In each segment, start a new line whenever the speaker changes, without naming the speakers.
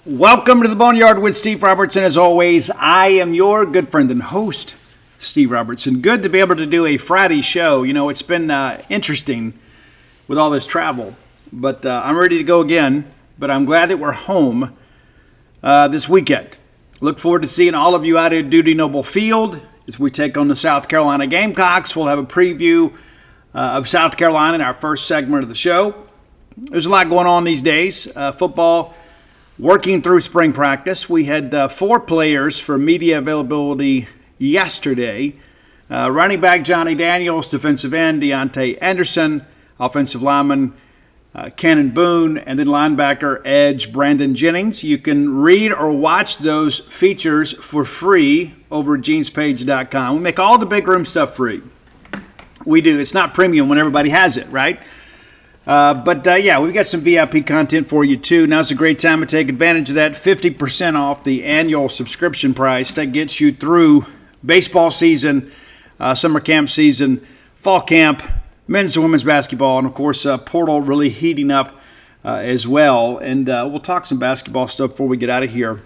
Welcome to the Boneyard with Steve Robertson. As always, I am your good friend and host, Steve Robertson. Good to be able to do a Friday show. You know, it's been interesting with all this travel, but I'm ready to go again. But I'm glad that we're home this weekend. Look forward to seeing all of you out at Duty Noble Field as we take on the South Carolina Gamecocks. We'll have a preview of South Carolina in our first segment of the show. There's a lot going on these days. Football working through spring practice. We had 4 players for media availability yesterday. Running back Johnny Daniels, defensive end Deontay Anderson, offensive lineman Cannon Boone, and then linebacker edge Brandon Jennings. You can read or watch those features for free over at genespage.com. We make all the big room stuff free. We do. It's not premium when everybody has it, right? But we've got some VIP content for you, too. Now's a great time to take advantage of that. 50% off the annual subscription price. That gets you through baseball season, summer camp season, fall camp, men's and women's basketball, and, of course, portal really heating up as well. And we'll talk some basketball stuff before we get out of here.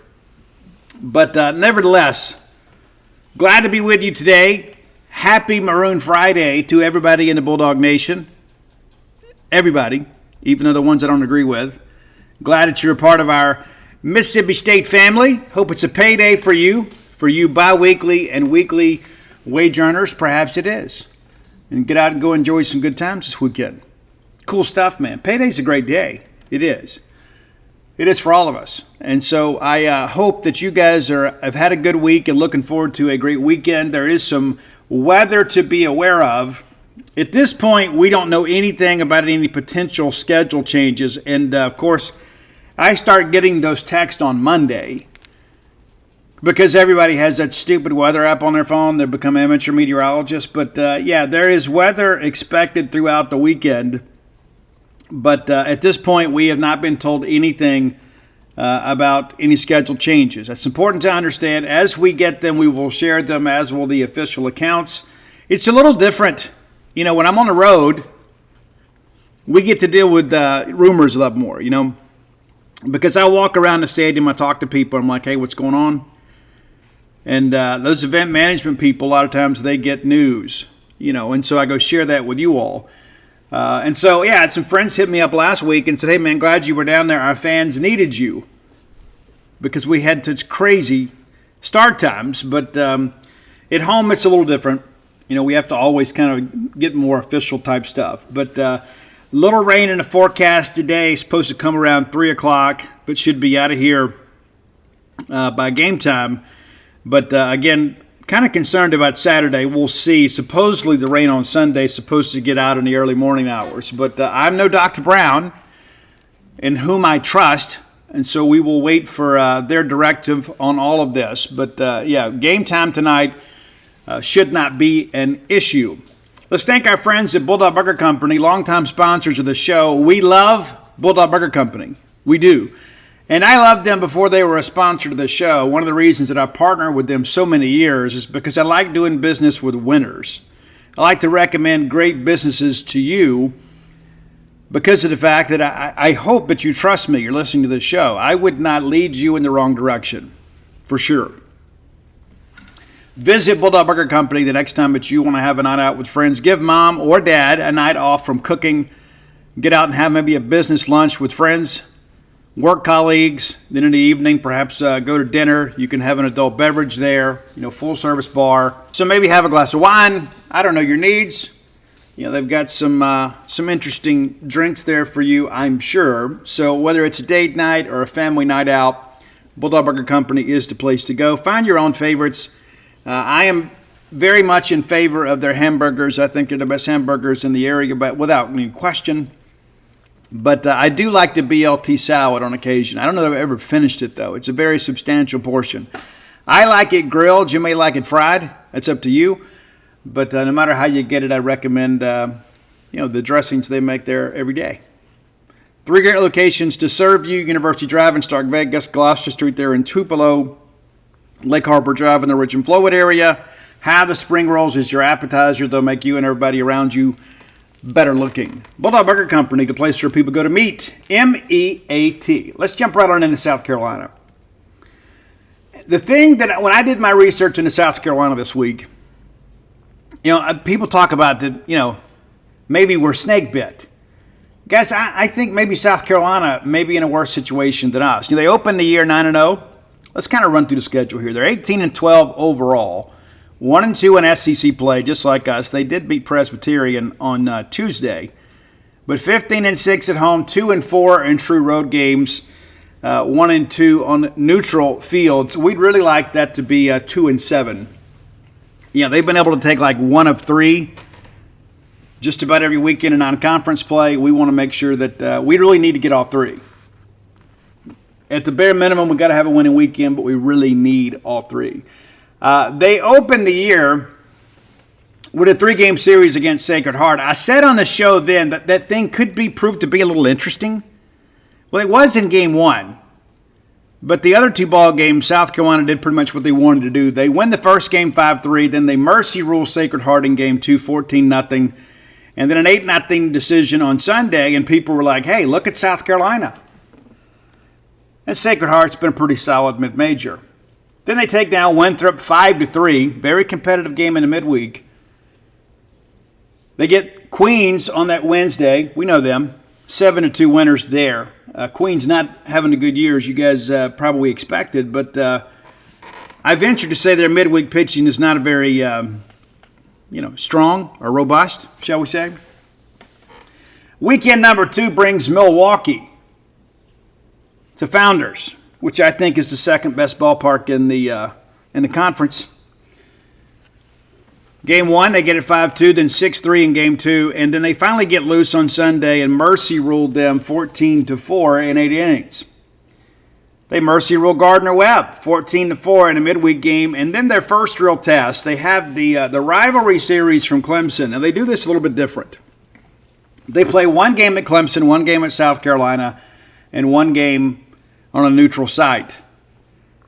But nevertheless, glad to be with you today. Happy Maroon Friday to everybody in the Bulldog Nation. Everybody, even though the ones I don't agree with. Glad that you're a part of our Mississippi State family. Hope it's a payday for you bi-weekly and weekly wage earners. Perhaps it is. And get out and go enjoy some good times this weekend. Cool stuff, man. Payday's a great day. It is. It is for all of us. And so I hope that you guys have had a good week and looking forward to a great weekend. There is some weather to be aware of. At this point, we don't know anything about any potential schedule changes. And, of course, I start getting those texts on Monday because everybody has that stupid weather app on their phone. They become amateur meteorologists. But, there is weather expected throughout the weekend. But at this point, we have not been told anything about any schedule changes. It's important to understand. As we get them, we will share them, as will the official accounts. It's a little different. You know, when I'm on the road, we get to deal with rumors a lot more, because I walk around the stadium, I talk to people, I'm like, hey, what's going on? And those event management people, a lot of times they get news, and so I go share that with you all. And so, I had some friends hit me up last week and said, hey, man, glad you were down there. Our fans needed you because we had such crazy start times. But at home, it's a little different. We have to always kind of get more official type stuff. But little rain in the forecast today. Supposed to come around 3 o'clock, but should be out of here by game time. But again, kind of concerned about Saturday. We'll see. Supposedly the rain on Sunday is supposed to get out in the early morning hours. But I'm no Dr. Brown, in whom I trust. And so we will wait for their directive on all of this. But game time tonight. Should not be an issue. Let's thank our friends at Bulldog Burger Company, longtime sponsors of the show. We love Bulldog Burger Company. We do. And I loved them before they were a sponsor of the show. One of the reasons that I partner with them so many years is because I like doing business with winners. I like to recommend great businesses to you because of the fact that I hope that you trust me. You're listening to this show. I would not lead you in the wrong direction, for sure. Visit Bulldog Burger Company the next time that you want to have a night out with friends. Give mom or dad a night off from cooking. Get out and have maybe a business lunch with friends, work colleagues. Then in the evening, perhaps go to dinner. You can have an adult beverage there, full service bar. So maybe have a glass of wine. I don't know your needs. They've got some interesting drinks there for you, I'm sure. So whether it's a date night or a family night out, Bulldog Burger Company is the place to go. Find your own favorites. I am very much in favor of their hamburgers. I think they're the best hamburgers in the area, but without any question. But I do like the BLT salad on occasion. I don't know if I've ever finished it, though. It's a very substantial portion. I like it grilled. You may like it fried. That's up to you. But no matter how you get it, I recommend the dressings they make there every day. 3 great locations to serve you: University Drive in Stark Vegas, Gloucester Street there in Tupelo, Lake Harbor Drive in the Ridge and Flowwood area. Have the spring rolls as your appetizer. They'll make you and everybody around you better looking. Bulldog Burger Company, the place where people go to meet. M-E-A-T. Let's jump right on into South Carolina. The thing that when I did my research into South Carolina this week, people talk about that, maybe we're snake bit. Guys, I think maybe South Carolina may be in a worse situation than us. They opened the year 9-0. Let's kind of run through the schedule here. They're 18-12 overall, 1-2 in SEC play, just like us. They did beat Presbyterian on Tuesday, but 15-6 at home, 2-4 in true road games, 1-2 on neutral fields. We'd really like that to be 2-7. They've been able to take like 1 of 3 just about every weekend in non-conference play. We want to make sure that we really need to get all 3. At the bare minimum, we've got to have a winning weekend, but we really need all 3. They opened the year with a 3-game series against Sacred Heart. I said on the show then that thing could be proved to be a little interesting. Well, it was in game 1. But the other 2 ball games, South Carolina did pretty much what they wanted to do. They win the first game 5-3, then they mercy rule Sacred Heart in game 2, 14-0. And then an 8-0 decision on Sunday, and people were like, hey, look at South Carolina. And Sacred Heart's been a pretty solid mid-major. Then they take down Winthrop 5-3, very competitive game in the midweek. They get Queens on that Wednesday. We know them. 7-2 winners there. Queens not having a good year, as you guys probably expected, but I venture to say their midweek pitching is not a very strong or robust, shall we say. Weekend number 2 brings Milwaukee to Founders, which I think is the second best ballpark in the conference. Game 1, they get it 5-2, then 6-3 in game 2, and then they finally get loose on Sunday and mercy ruled them 14-4 in 8 innings. They mercy rule Gardner-Webb 14-4 in a midweek game, and then their first real test, they have the rivalry series from Clemson, and they do this a little bit different. They play 1 game at Clemson, 1 game at South Carolina, and 1 game on a neutral site.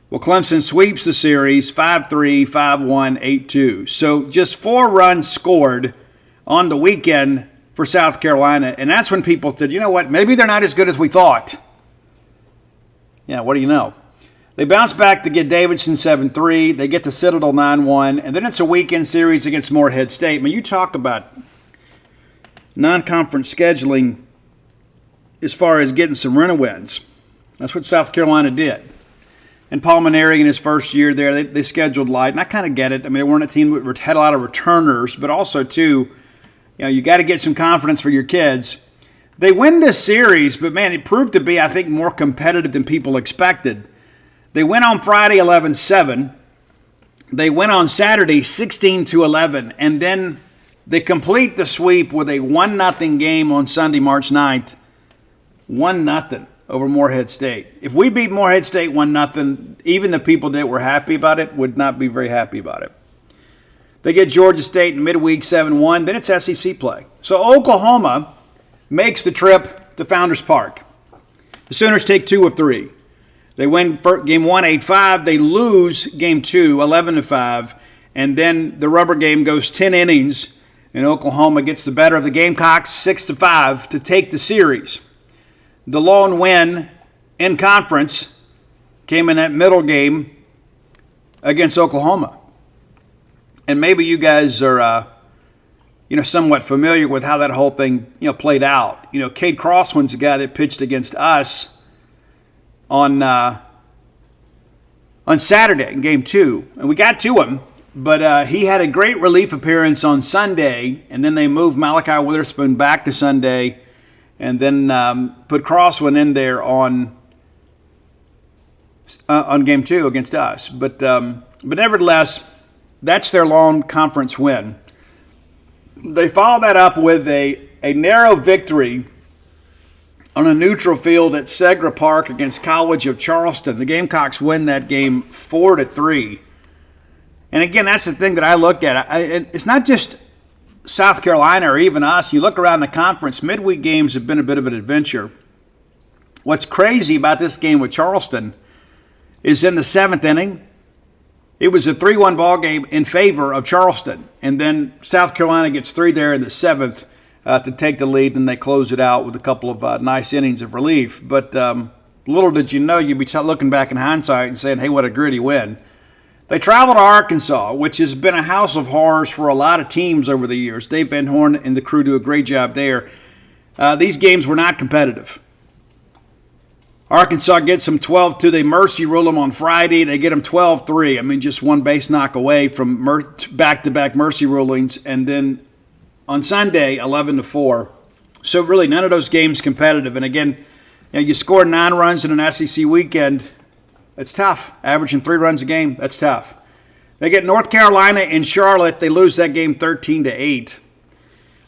Well, Clemson sweeps the series 5-3, 5-1, 8-2. So just 4 runs scored on the weekend for South Carolina, and that's when people said, you know what, maybe they're not as good as we thought. Yeah, what do you know? They bounce back to get Davidson 7-3. They get the Citadel 9-1, and then it's a weekend series against Morehead State. I mean, you talk about non-conference scheduling as far as getting some run-wins. That's what South Carolina did. And Paul Maneri in his first year there, they scheduled light, and I kind of get it. I mean, they weren't a team that had a lot of returners, but also, too, you got to get some confidence for your kids. They win this series, but, man, it proved to be, I think, more competitive than people expected. They win on Friday 11-7. They win on Saturday 16-11, and then they complete the sweep with a 1-0 game on Sunday, March 9th. 1-0. Over Morehead State. If we beat Morehead State 1-0, even the people that were happy about it would not be very happy about it. They get Georgia State in midweek 7-1, then it's SEC play. So Oklahoma makes the trip to Founders Park. The Sooners take 2 of 3. They win game 1, 8-5. They lose game 2, 11-5. And then the rubber game goes 10 innings, and Oklahoma gets the better of the Gamecocks 6-5 to take the series. The lone win in conference came in that middle game against Oklahoma. And maybe you guys are, somewhat familiar with how that whole thing, played out. Cade Crossman's the guy that pitched against us on Saturday in Game 2. And we got to him, but he had a great relief appearance on Sunday, and then they moved Malachi Witherspoon back to Sunday, and then put Crossman in there on Game 2 against us. But nevertheless, that's their lone conference win. They follow that up with a narrow victory on a neutral field at Segra Park against College of Charleston. The Gamecocks win that game 4-3. And again, that's the thing that I look at. It's not just South Carolina or even us. You look around the conference, midweek games have been a bit of an adventure. What's crazy about this game with Charleston is in the 7th inning, it was a 3-1 ball game in favor of Charleston. And then South Carolina gets 3 there in the 7th. to take the lead, and they close it out with a couple of nice innings of relief. But little did you know, you'd be looking back in hindsight and saying, hey, what a gritty win. They traveled to Arkansas, which has been a house of horrors for a lot of teams over the years. Dave Van Horn and the crew do a great job there. These games were not competitive. Arkansas gets them 12-2. They mercy rule them on Friday. They get them 12-3. I mean, just one base knock away from back-to-back mercy rulings. And then on Sunday, 11-4. So really, none of those games competitive. And again, you score 9 runs in an SEC weekend. It's tough. Averaging 3 runs a game, that's tough. They get North Carolina in Charlotte. They lose that game 13-8.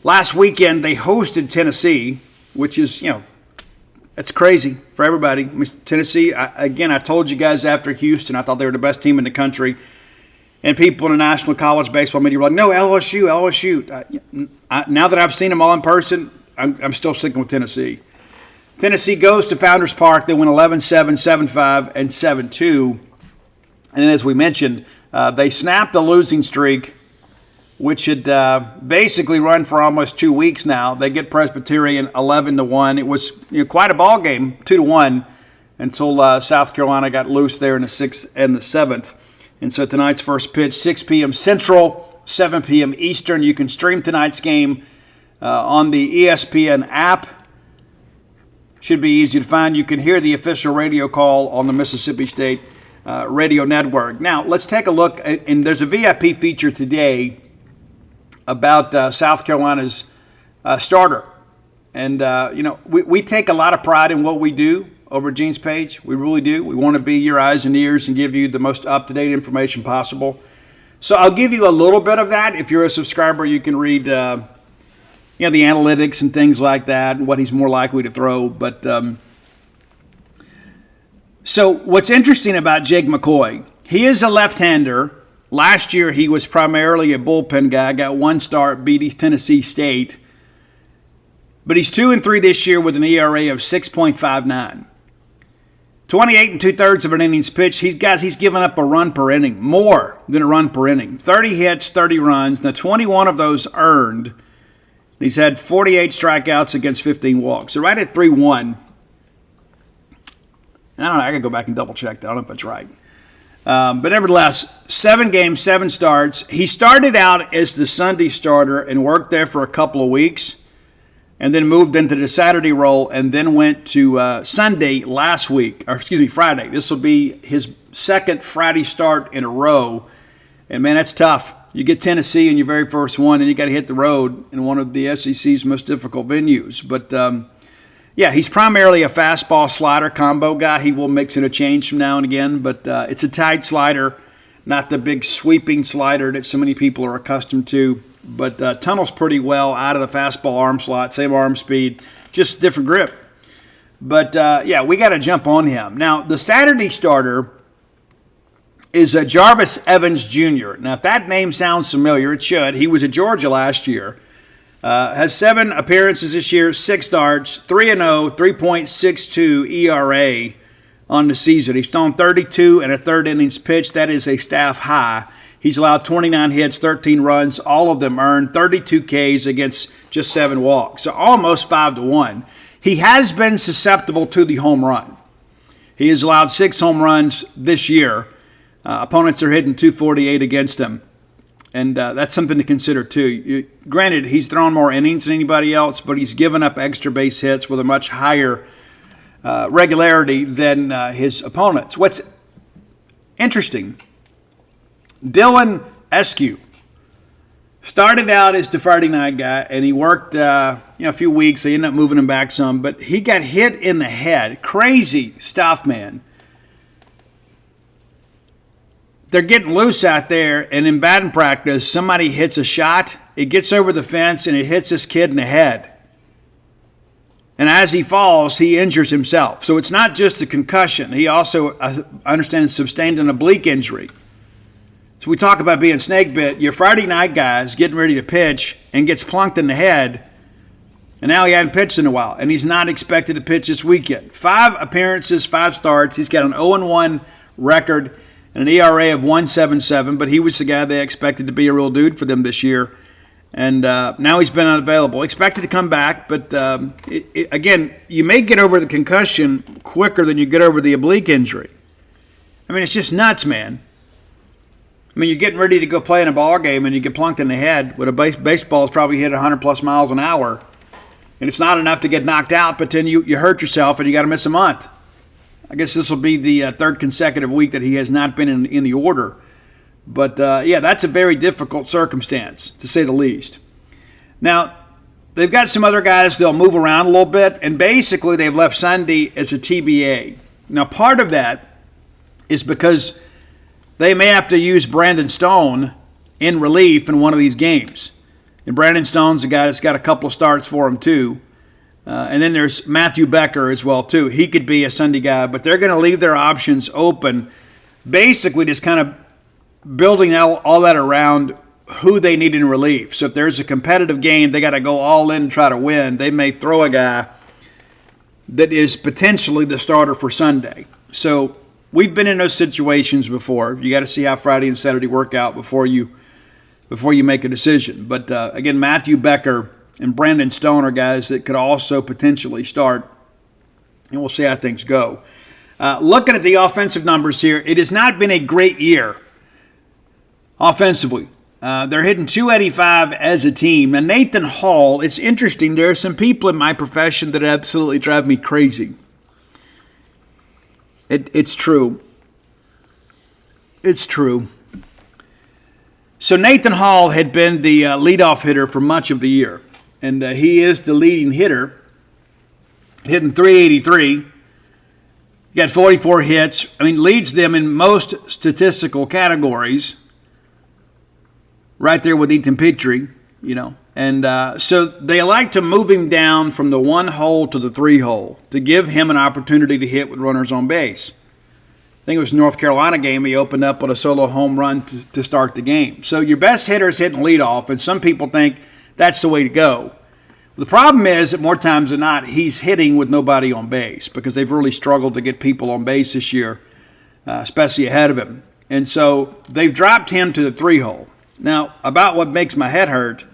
Last weekend, they hosted Tennessee, which is, it's crazy for everybody. I mean, Tennessee, I told you guys after Houston, I thought they were the best team in the country. And people in the National College Baseball media were like, no, LSU. Now that I've seen them all in person, I'm still sticking with Tennessee. Tennessee goes to Founders Park. They win 11-7, 7-5, and 7-2. And as we mentioned, they snapped the losing streak, which had basically run for almost 2 weeks now. They get Presbyterian 11-1. It was quite a ball game, 2-1, until South Carolina got loose there in the 6th and the 7th. And so tonight's first pitch, 6 p.m. Central, 7 p.m. Eastern. You can stream tonight's game on the ESPN app. Should be easy to find. You can hear the official radio call on the Mississippi State Radio Network. Now, let's take a look. And there's a VIP feature today about South Carolina's starter. And, we take a lot of pride in what we do over at Gene's Page. We really do. We want to be your eyes and ears and give you the most up-to-date information possible. So I'll give you a little bit of that. If you're a subscriber, you can read, the analytics and things like that and what he's more likely to throw. But so what's interesting about Jake McCoy, he is a left-hander. Last year, he was primarily a bullpen guy, got 1 start, beat Tennessee State. But he's 2-3 this year with an ERA of 6.59. 28 2/3 of an innings pitched. He's given up a run per inning, more than a run per inning. 30 hits, 30 runs. Now, 21 of those earned. He's had 48 strikeouts against 15 walks. So right at 3-1. I don't know. I got to go back and double check that. I don't know if that's right. But nevertheless, 7 games, 7 starts. He started out as the Sunday starter and worked there for a couple of weeks and then moved into the Saturday role and then went to Sunday Friday. This will be his second Friday start in a row. And, man, that's tough. You get Tennessee in your very first one, then you got to hit the road in one of the SEC's most difficult venues. But, he's primarily a fastball slider combo guy. He will mix in a change from now and again, but it's a tight slider, not the big sweeping slider that so many people are accustomed to. But tunnels pretty well out of the fastball arm slot, same arm speed, just different grip. But, we got to jump on him. Now, the Saturday starter is Jarvis Evans Jr. Now, if that name sounds familiar, it should. He was at Georgia last year. Has 7 appearances this year, 6 starts, 3-0, 3.62 ERA on the season. He's thrown 32 and a third innings pitched. That is a staff high. He's allowed 29 hits, 13 runs, all of them earned, 32 Ks against just 7 walks. So almost 5-1. He has been susceptible to the home run. He has allowed 6 home runs this year. Opponents are hitting 248 against him. And that's something to consider, too. Granted, he's thrown more innings than anybody else, but he's given up extra base hits with a much higher regularity than his opponents. What's interesting, Dylan Eskew started out as the Friday night guy, and he worked a few weeks. They ended up moving him back some, but he got hit in the head. Crazy stuff, man. They're getting loose out there, and in batting practice, somebody hits a shot, it gets over the fence, and it hits this kid in the head. And as he falls, he injures himself. So it's not just a concussion. He also, I understand, sustained an oblique injury. So we talk about being snake bit. Your Friday night guy's getting ready to pitch and gets plunked in the head, and now he hadn't pitched in a while, and he's not expected to pitch this weekend. 5 appearances, 5 starts. He's got an 0-1 record and an ERA of 1.77, but he was the guy they expected to be a real dude for them this year. And now he's been unavailable. Expected to come back, but again, you may get over the concussion quicker than you get over the oblique injury. I mean, it's just nuts, man. I mean, you're getting ready to go play in a ball game and you get plunked in the head with a baseball is probably hit 100-plus miles an hour. And it's not enough to get knocked out, but then you hurt yourself and you got to miss a month. I guess this will be the third consecutive week that he has not been in the order. But, yeah, that's a very difficult circumstance, to say the least. Now, they've got some other guys they'll move around a little bit, and basically they've left Sunday as a TBA. Now, part of that is because they may have to use Brandon Stone in relief in one of these games. And Brandon Stone's a guy that's got a couple of starts for him, too. And then there's Matthew Becker as well, too. He could be a Sunday guy, but they're going to leave their options open, basically just kind of building all that around who they need in relief. So if there's a competitive game, they got to go all in and try to win. They may throw a guy that is potentially the starter for Sunday. So we've been in those situations before. You got to see how Friday and Saturday work out before you make a decision. But again, Matthew Becker and Brandon Stone are guys that could also potentially start, and we'll see how things go. Looking at the offensive numbers here, it has not been a great year offensively. They're hitting .285 as a team. Now, Nathan Hall, it's interesting. There are some people in my profession that absolutely drive me crazy. It's true. It's true. So Nathan Hall had been the leadoff hitter for much of the year, and he is the leading hitter, hitting .383. Got 44 hits. I mean, leads them in most statistical categories. Right there with Ethan Petrie, you know. And so they like to move him down from the 1 hole to the 3 hole to give him an opportunity to hit with runners on base. I think it was North Carolina game. He opened up with a solo home run to start the game. So your best hitter is hitting leadoff, and some people think that's the way to go. The problem is that more times than not, he's hitting with nobody on base because they've really struggled to get people on base this year, especially ahead of him. And so they've dropped him to the 3 hole. Now, about what makes my head hurt,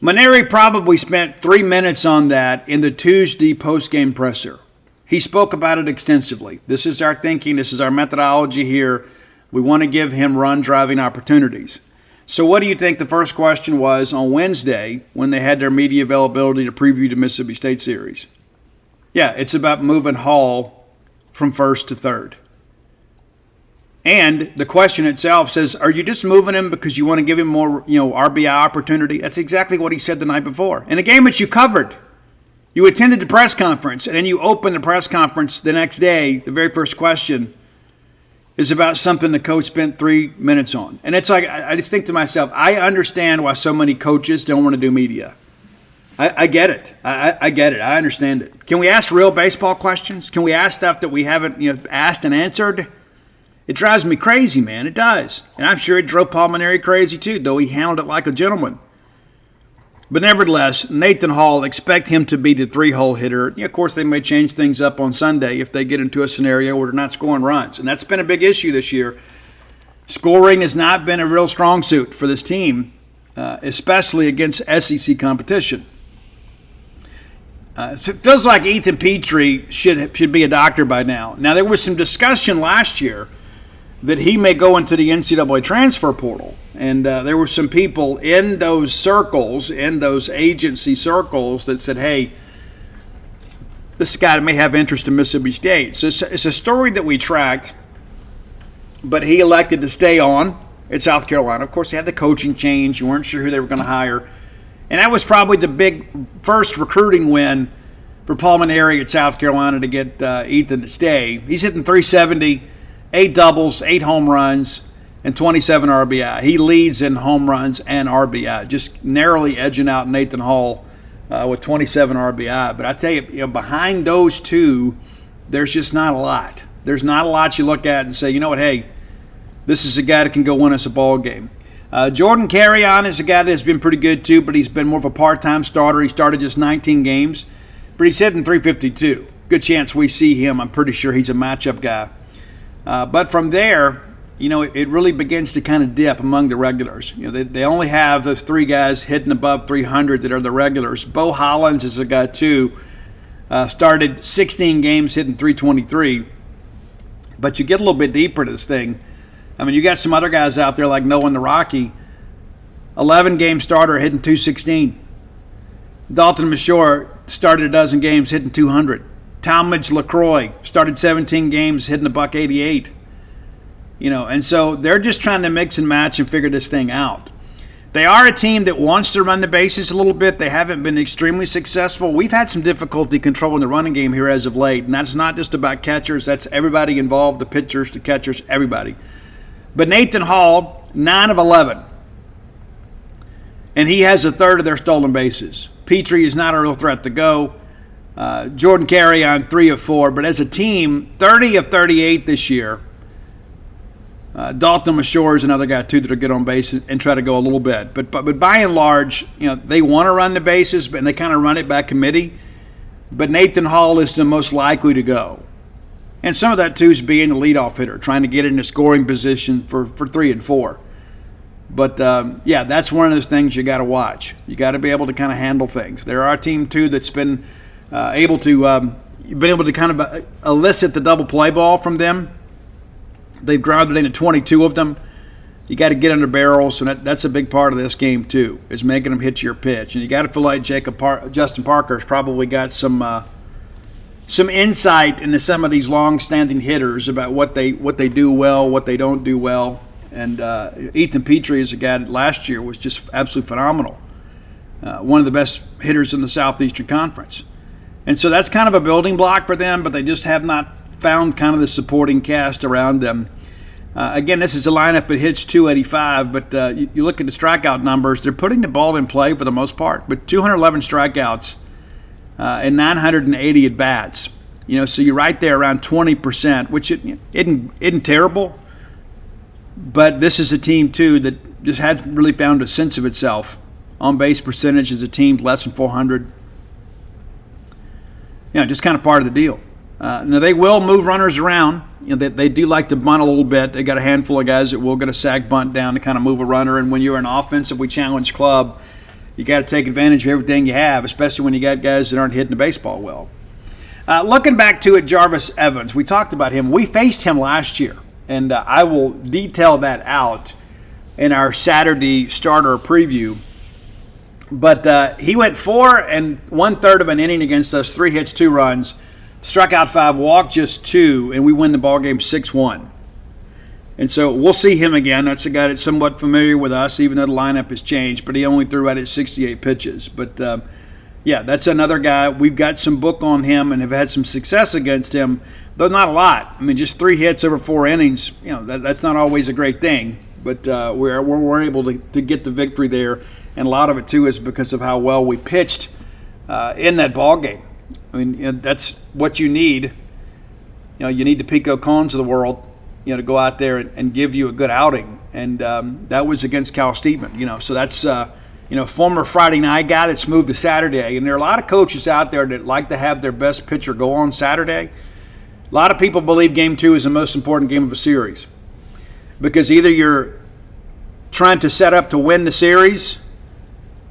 Mainieri probably spent 3 minutes on that in the Tuesday postgame presser. He spoke about it extensively. This is our thinking. This is our methodology here. We want to give him run-driving opportunities. So what do you think the first question was on Wednesday when they had their media availability to preview the Mississippi State series? Yeah, it's about moving Hall from first to third. And the question itself says, are you just moving him because you want to give him more, RBI opportunity? That's exactly what he said the night before. In a game that you covered, you attended the press conference, and then you opened the press conference the next day. The very first question is about something the coach spent 3 minutes on. And it's like, I just think to myself, I understand why so many coaches don't want to do media. I get it. I get it. I understand it. Can we ask real baseball questions? Can we ask stuff that we haven't asked and answered? It drives me crazy, man. It does. And I'm sure it drove Paul Mainieri crazy too, though he handled it like a gentleman. But nevertheless, Nathan Hall, expect him to be the 3-hole hitter. Of course, they may change things up on Sunday if they get into a scenario where they're not scoring runs. And that's been a big issue this year. Scoring has not been a real strong suit for this team, especially against SEC competition. It feels like Ethan Petrie should be a doctor by now. Now, there was some discussion last year that he may go into the NCAA transfer portal. And there were some people in those circles, in those agency circles, that said, hey, this guy may have interest in Mississippi State. So it's a story that we tracked, but he elected to stay on at South Carolina. Of course, they had the coaching change. You weren't sure who they were going to hire. And that was probably the big first recruiting win for Paul Mainieri at South Carolina to get Ethan to stay. He's hitting .370, 8 doubles, 8 home runs, and 27 RBI. He leads in home runs and RBI, just narrowly edging out Nathan Hall with 27 RBI. But I tell you, behind those two, there's just not a lot. There's not a lot you look at and say, you know what, hey, this is a guy that can go win us a ball game. Jordan Carrion is a guy that's been pretty good too, but he's been more of a part-time starter. He started just 19 games, but he's hitting .352. Good chance we see him. I'm pretty sure he's a matchup guy. But from there, it really begins to kind of dip among the regulars. They only have those three guys hitting above 300 that are the regulars. Bo Hollins is a guy, too. Started 16 games hitting 323. But you get a little bit deeper to this thing. I mean, you got some other guys out there like Noah and the Rocky. 11-game starter hitting 216. Dalton Mashore started a dozen games hitting 200. Talmadge LaCroix started 17 games hitting $188. And so they're just trying to mix and match and figure this thing out. They are a team that wants to run the bases a little bit. They haven't been extremely successful. We've had some difficulty controlling the running game here as of late, and that's not just about catchers. That's everybody involved, the pitchers, the catchers, everybody. But Nathan Hall, 9 of 11, and he has a third of their stolen bases. Petrie is not a real threat to go. Jordan Carey on 3 of 4, but as a team, 30 of 38 this year. Dalton Mashore is another guy, too, that are good on base and try to go a little bit. But by and large, they want to run the bases, and they kind of run it by committee. But Nathan Hall is the most likely to go. And some of that, too, is being the leadoff hitter, trying to get in a scoring position for 3 and 4. But, that's one of those things you got to watch. You got to be able to kind of handle things. There are a team, too, that's been able to kind of elicit the double play ball from them. They've grounded into 22 of them. You got to get under barrels, so that's a big part of this game too, is making them hit your pitch. And you got to feel like Justin Parker's probably got some insight into some of these long-standing hitters about what they do well, what they don't do well. And Ethan Petrie is a guy that last year was just absolutely phenomenal. One of the best hitters in the Southeastern Conference. And so that's kind of a building block for them, but they just have not found kind of the supporting cast around them. Again, this is a lineup that hits 285, but you look at the strikeout numbers, they're putting the ball in play for the most part, but 211 strikeouts and 980 at-bats. So you're right there around 20%, which isn't terrible, but this is a team, too, that just hasn't really found a sense of itself. On-base percentage is a team less than 400. Just kind of part of the deal. Now, they will move runners around. They do like to bunt a little bit. They got a handful of guys that will get a sac bunt down to kind of move a runner. And when you're an offensively challenged club, you got to take advantage of everything you have, especially when you got guys that aren't hitting the baseball well. Looking back to it, Jarvis Evans, we talked about him. We faced him last year, and I will detail that out in our Saturday starter preview. But he went 4 1/3 of an inning against us, 3 hits, 2 runs. Struck out 5, walked just 2, and we win the ball game 6-1. And so we'll see him again. That's a guy that's somewhat familiar with us, even though the lineup has changed. But he only threw out at 68 pitches. But, that's another guy. We've got some book on him and have had some success against him, though not a lot. I mean, just 3 hits over 4 innings, that's not always a great thing. But we're able to get the victory there. And a lot of it, too, is because of how well we pitched in that ball game. I mean, that's what you need. You need the Pico Cones of the world, to go out there and give you a good outing. And that was against Cal Steedman, So that's, former Friday night guy that's moved to Saturday. And there are a lot of coaches out there that like to have their best pitcher go on Saturday. A lot of people believe Game 2 is the most important game of a series. Because either you're trying to set up to win the series,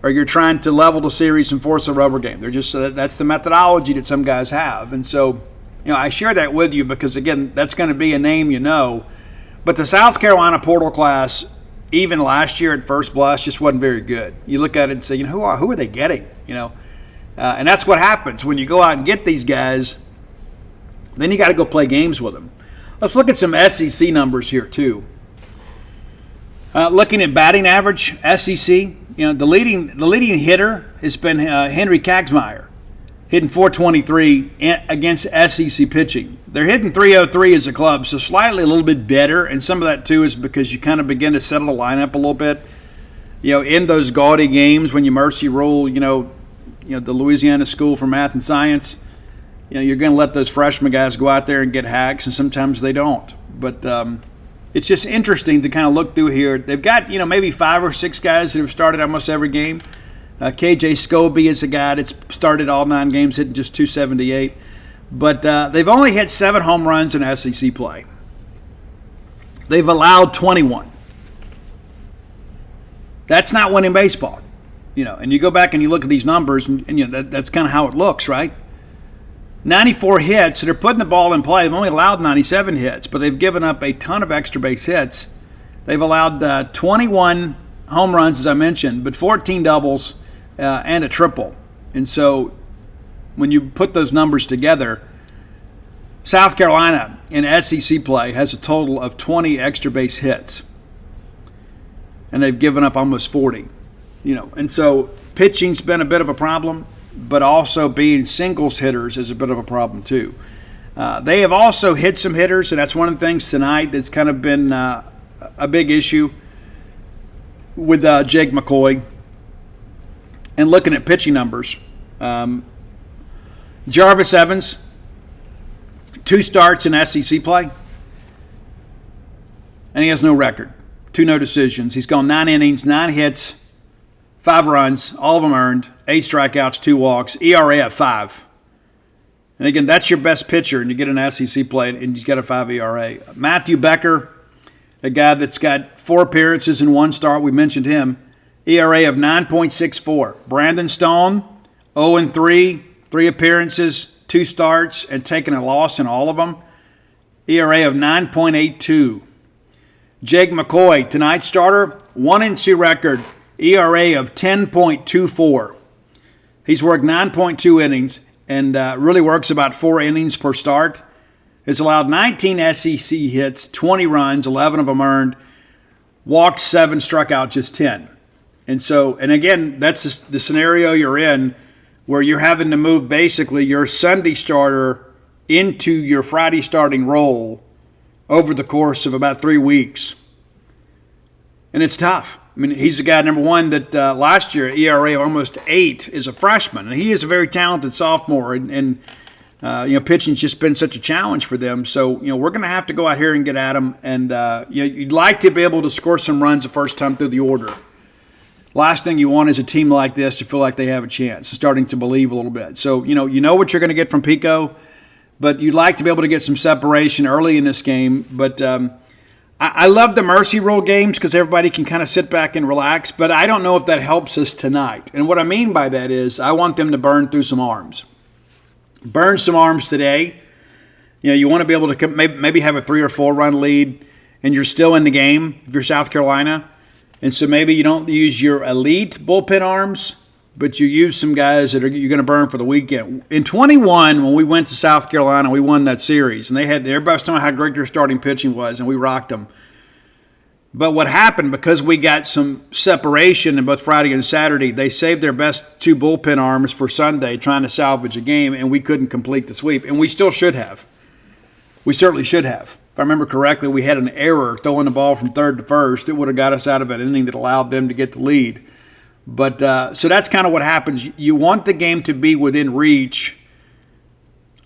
or you're trying to level the series and force a rubber game. That's the methodology that some guys have. And so, I share that with you because, again, that's going to be a name you know. But the South Carolina portal class, even last year at first blush, just wasn't very good. You look at it and say, who are they getting? And that's what happens when you go out and get these guys. Then you got to go play games with them. Let's look at some SEC numbers here, too. Looking at batting average, SEC, the leading hitter has been Henry Kagsmeyer, hitting .423 against SEC pitching. They're hitting .303 as a club, so slightly a little bit better, and some of that, too, is because you kind of begin to settle the lineup a little bit. In those gaudy games when you mercy rule, the Louisiana School for Math and Science, you're going to let those freshman guys go out there and get hacks, and sometimes they don't. But it's just interesting to kind of look through here. They've got, maybe 5 or 6 guys that have started almost every game. KJ Scobie is a guy that's started all 9 games, hitting just .278. But they've only hit 7 home runs in SEC play. they've allowed 21. That's not winning baseball. And you go back and you look at these numbers, and that's kind of how it looks, right? 94 hits, so they're putting the ball in play. They've only allowed 97 hits, but they've given up a ton of extra base hits. They've allowed 21 home runs, as I mentioned, but 14 doubles and a triple. And so when you put those numbers together, South Carolina in SEC play has a total of 20 extra base hits, and they've given up almost 40. And so pitching's been a bit of a problem, but also being singles hitters is a bit of a problem too. They have also hit some hitters, and that's one of the things tonight that's kind of been a big issue with Jake McCoy. And looking at pitching numbers, Jarvis Evans, 2 starts in SEC play, and he has no record. 2 no decisions. He's gone 9 innings, 9 hits, 5 runs, all of them earned, 8 strikeouts, 2 walks, ERA at 5. And again, that's your best pitcher, and you get an SEC play, and he's got a 5 ERA. Matthew Becker, a guy that's got 4 appearances and 1 start, we mentioned him, ERA of 9.64. Brandon Stone, 0-3, 3 appearances, 2 starts, and taking a loss in all of them, ERA of 9.82. Jake McCoy, tonight's starter, 1-2 record, ERA of 10.24. He's worked 9.2 innings and really works about 4 innings per start. Has allowed 19 SEC hits, 20 runs, 11 of them earned, walked 7, struck out just 10. And again, that's the scenario you're in where you're having to move basically your Sunday starter into your Friday starting role over the course of about 3 weeks. And it's tough. I mean, he's a guy, number one, that last year, ERA of almost 8 as a freshman. And he is a very talented sophomore, and pitching's just been such a challenge for them. So, we're going to have to go out here and get at him. And, you'd like to be able to score some runs the first time through the order. Last thing you want is a team like this to feel like they have a chance, starting to believe a little bit. So, you know what you're going to get from Pico, but you'd like to be able to get some separation early in this game. But I love the mercy rule games because everybody can kind of sit back and relax, but I don't know if that helps us tonight. And what I mean by that is I want them to burn through some arms. Burn some arms today. You want to be able to maybe have a 3 or 4 run lead, and you're still in the game if you're South Carolina. And so maybe you don't use your elite bullpen arms, but you use some guys that you're going to burn for the weekend. In 21, when we went to South Carolina, we won that series, and everybody was talking about how great their starting pitching was, and we rocked them. But what happened, because we got some separation in both Friday and Saturday, they saved their best 2 bullpen arms for Sunday trying to salvage a game, and we couldn't complete the sweep. And we still should have. We certainly should have. If I remember correctly, we had an error throwing the ball from third to first. It would have got us out of an inning that allowed them to get the lead. But so that's kind of what happens. You want the game to be within reach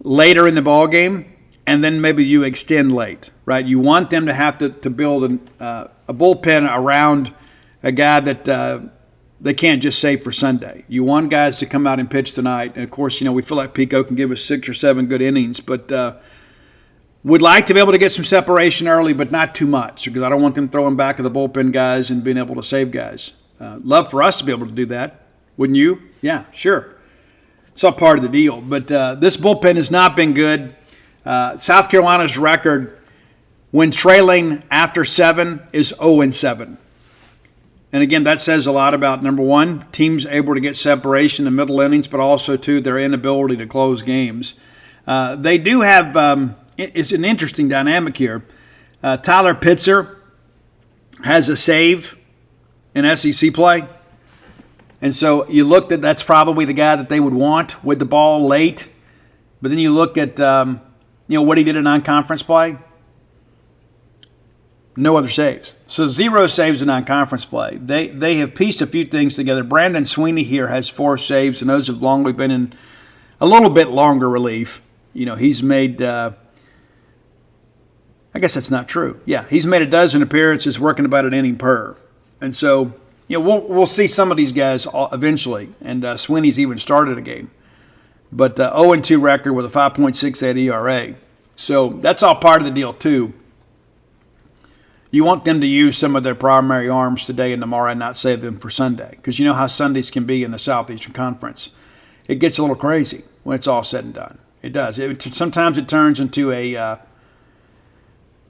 later in the ball game, and then maybe you extend late, right? You want them to have to build a bullpen around a guy that they can't just save for Sunday. You want guys to come out and pitch tonight. And, of course, we feel like Pico can give us 6 or 7 good innings. But would like to be able to get some separation early, but not too much, because I don't want them throwing back at the bullpen guys and being able to save guys. Love for us to be able to do that. Wouldn't you? Yeah, sure. It's all part of the deal. But this bullpen has not been good. South Carolina's record when trailing after 7 is 0-7. And again, that says a lot about, number one, teams able to get separation in the middle innings, but also, too, their inability to close games. They do have it's an interesting dynamic here. Tyler Pitzer has a save in SEC play. And so you look at that's probably the guy that they would want with the ball late. But then you look at what he did in non-conference play. No other saves. So 0 saves in non-conference play. They have pieced a few things together. Brandon Sweeney here has 4 saves, and those have long been in a little bit longer relief. He's made I guess that's not true. Yeah, he's made a dozen appearances, working about an inning per. And so, we'll see some of these guys eventually. And Sweeney's even started a game. But 0-2 record with a 5.68 ERA. So that's all part of the deal, too. You want them to use some of their primary arms today and tomorrow and not save them for Sunday. Because you know how Sundays can be in the Southeastern Conference. It gets a little crazy when it's all said and done. It does. Sometimes it turns into a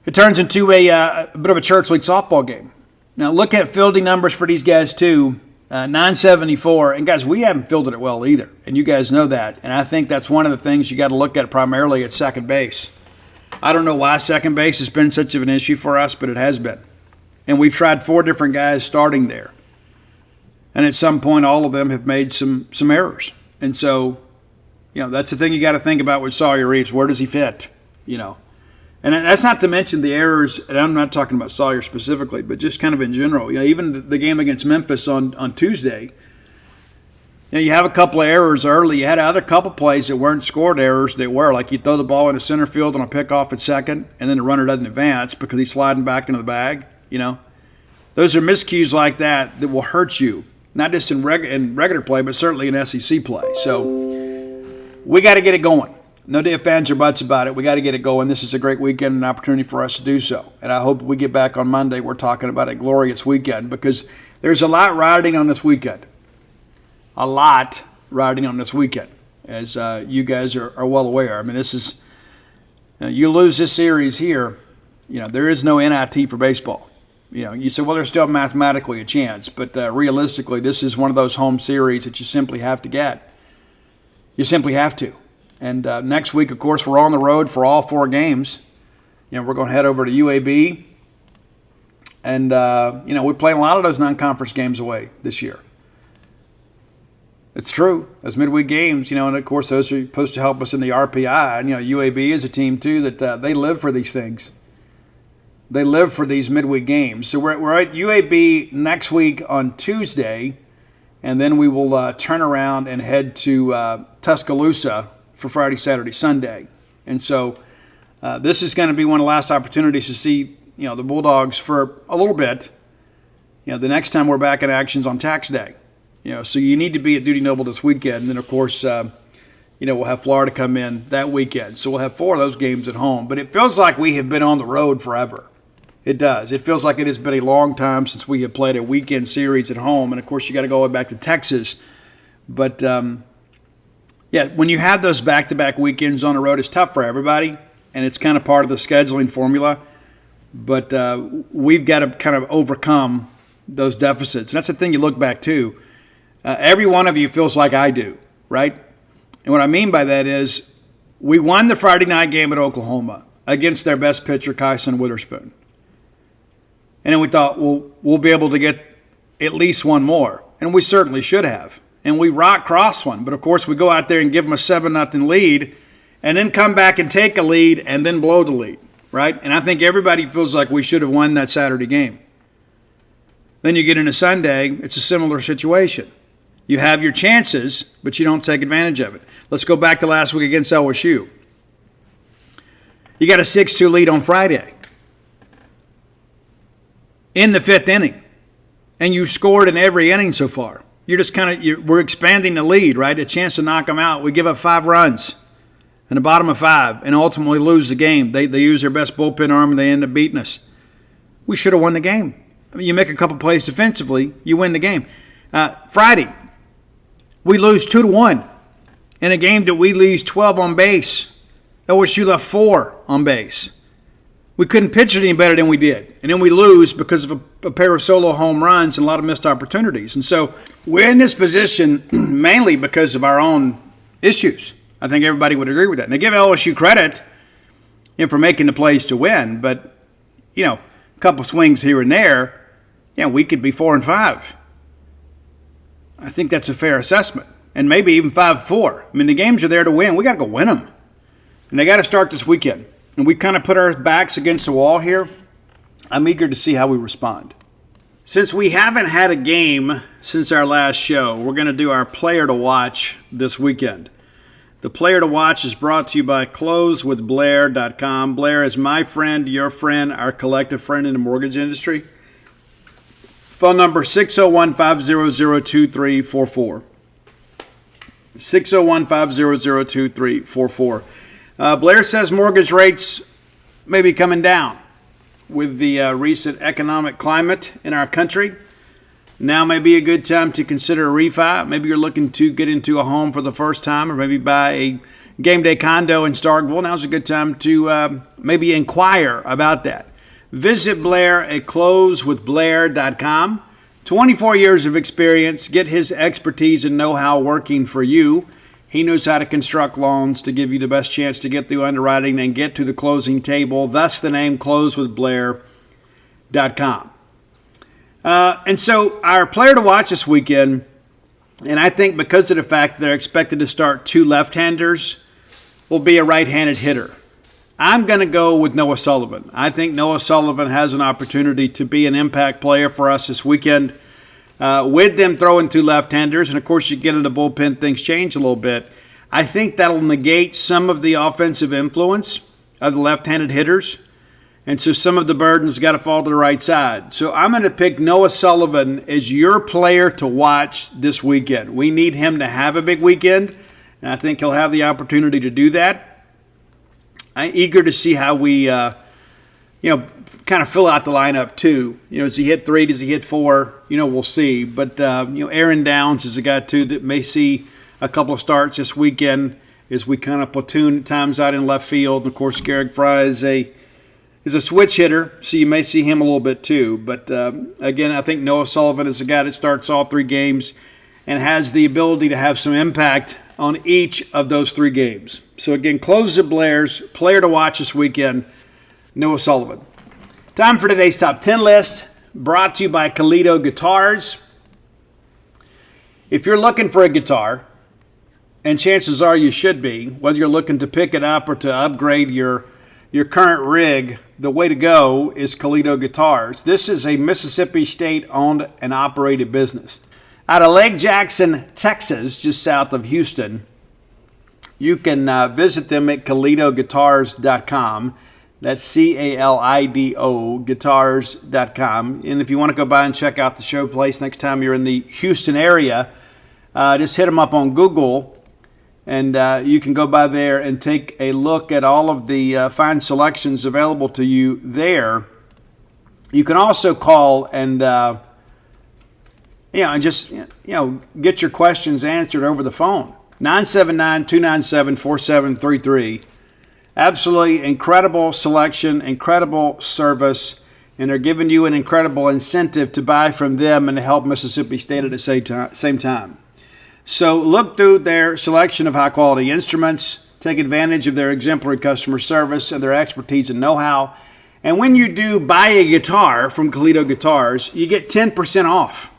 bit of a church league softball game. Now look at fielding numbers for these guys too. 974. And guys, we haven't fielded it well either. And you guys know that. And I think that's one of the things you got to look at primarily at second base. I don't know why second base has been such of an issue for us, but it has been. And we've tried 4 different guys starting there. And at some point, all of them have made some errors. And so, that's the thing you got to think about with Sawyer Reeves. Where does he fit? And that's not to mention the errors, and I'm not talking about Sawyer specifically, but just kind of in general. Even the game against Memphis on Tuesday, you have a couple of errors early. You had other couple plays that weren't scored errors that were, like you throw the ball into center field on a pickoff at second, and then the runner doesn't advance because he's sliding back into the bag. Those are miscues like that will hurt you, not just in regular play, but certainly in SEC play. So we got to get it going. No ifs, ands, or buts about it. We got to get it going. This is a great weekend and an opportunity for us to do so. And I hope we get back on Monday, we're talking about a glorious weekend because there's a lot riding on this weekend. A lot riding on this weekend, as you guys are well aware. I mean, this is you lose this series here, there is no NIT for baseball. You say, well, there's still mathematically a chance, but realistically, this is one of those home series that you simply have to get. You simply have to. And next week, of course, we're on the road for all 4 games. We're going to head over to UAB, and we're playing a lot of those non-conference games away this year. It's true. Those midweek games, and of course those are supposed to help us in the RPI. And, UAB is a team, too, that they live for these things. They live for these midweek games. So we're at UAB next week on Tuesday, and then we will turn around and head to Tuscaloosa for Friday, Saturday, Sunday. And so this is going to be one of the last opportunities to see, the Bulldogs for a little bit. The next time we're back in action is on tax day. So you need to be at Duty Noble this weekend. And then, of course, we'll have Florida come in that weekend. So we'll have 4 of those games at home. But it feels like we have been on the road forever. It does. It feels like it has been a long time since we have played a weekend series at home. And, of course, you got to go back to Texas. But, when you have those back-to-back weekends on the road, it's tough for everybody. And it's kind of part of the scheduling formula. But we've got to kind of overcome those deficits. And that's the thing you look back to. Every one of you feels like I do, right? And what I mean by that is we won the Friday night game at Oklahoma against their best pitcher, Kyson Witherspoon. And then we thought, well, we'll be able to get at least one more. And we certainly should have. And we crossed one. But, of course, we go out there and give them a 7-0 lead and then come back and take a lead and then blow the lead, right? And I think everybody feels like we should have won that Saturday game. Then you get into Sunday, it's a similar situation. You have your chances, but you don't take advantage of it. Let's go back to last week against LSU. You got a 6-2 lead on Friday in the 5th inning, and you scored in every inning so far. You're just we're expanding the lead, right? A chance to knock them out. We give up 5 runs in the bottom of 5 and ultimately lose the game. They use their best bullpen arm and they end up beating us. We should have won the game. I mean, you make a couple plays defensively, you win the game. Friday, we lose 2-1 in a game that we lose 12 on base. LSU left 4 on base. We couldn't pitch it any better than we did. And then we lose because of a pair of solo home runs and a lot of missed opportunities. And so we're in this position mainly because of our own issues. I think everybody would agree with that. And they give LSU credit for making the plays to win. But, a couple swings here and there, we could be 4-5. I think that's a fair assessment. And maybe even 5-4. I mean, the games are there to win. We got to go win them. And they got to start this weekend. And we kind of put our backs against the wall here. I'm eager to see how we respond. Since we haven't had a game since our last show, we're going to do our player to watch this weekend. The player to watch is brought to you by closewithblair.com. Blair is my friend, your friend, our collective friend in the mortgage industry. Phone number 601-500-2344. 601-500-2344. Blair says mortgage rates may be coming down. with the recent economic climate in our country. Now may be a good time to consider a refi. Maybe you're looking to get into a home for the first time, or maybe buy a game day condo in Starkville. Now's a good time to maybe inquire about that. Visit Blair at closewithblair.com. 24 years of experience. Get his expertise and know-how working for you. He knows how to construct loans to give you the best chance to get through underwriting and get to the closing table. Thus the name closewithblair.com. And so our player to watch this weekend, and I think because of the fact that they're expected to start two left-handers, will be a right-handed hitter. I'm going to go with Noah Sullivan. I think Noah Sullivan has an opportunity to be an impact player for us this weekend. With them throwing two left-handers, and of course you get in the bullpen, things change a little bit. I think that'll negate some of the offensive influence of the left-handed hitters, and so some of the burden's got to fall to the right side. So I'm going to pick Noah Sullivan as your player to watch this weekend. We need him to have a big weekend, and I think he'll have the opportunity to do that. I'm eager to see how we, kind of fill out the lineup too. Does he hit 3? Does he hit 4? We'll see. But, Aaron Downs is a guy too that may see a couple of starts this weekend as we kind of platoon times out in left field. And of course, Garrick Fry is a switch hitter, so you may see him a little bit too. But again, I think Noah Sullivan is a guy that starts all 3 games and has the ability to have some impact on each of those 3 games. So again, close the Blairs, player to watch this weekend, Noah Sullivan. Time for today's top 10 list, brought to you by Kalido Guitars. If you're looking for a guitar, and chances are you should be, whether you're looking to pick it up or to upgrade your current rig, the way to go is Kalido Guitars. This is a Mississippi State-owned and operated business. Out of Lake Jackson, Texas, just south of Houston, you can visit them at KalidoGuitars.com. That's C-A-L-I-D-O, guitars.com. And if you want to go by and check out the show place next time you're in the Houston area, just hit them up on Google, and you can go by there and take a look at all of the fine selections available to you there. You can also call and just get your questions answered over the phone. 979-297-4733. Absolutely incredible selection, incredible service, and they're giving you an incredible incentive to buy from them and to help Mississippi State at the same time. So look through their selection of high-quality instruments, take advantage of their exemplary customer service and their expertise and know-how. And when you do buy a guitar from Kalido Guitars, you get 10% off.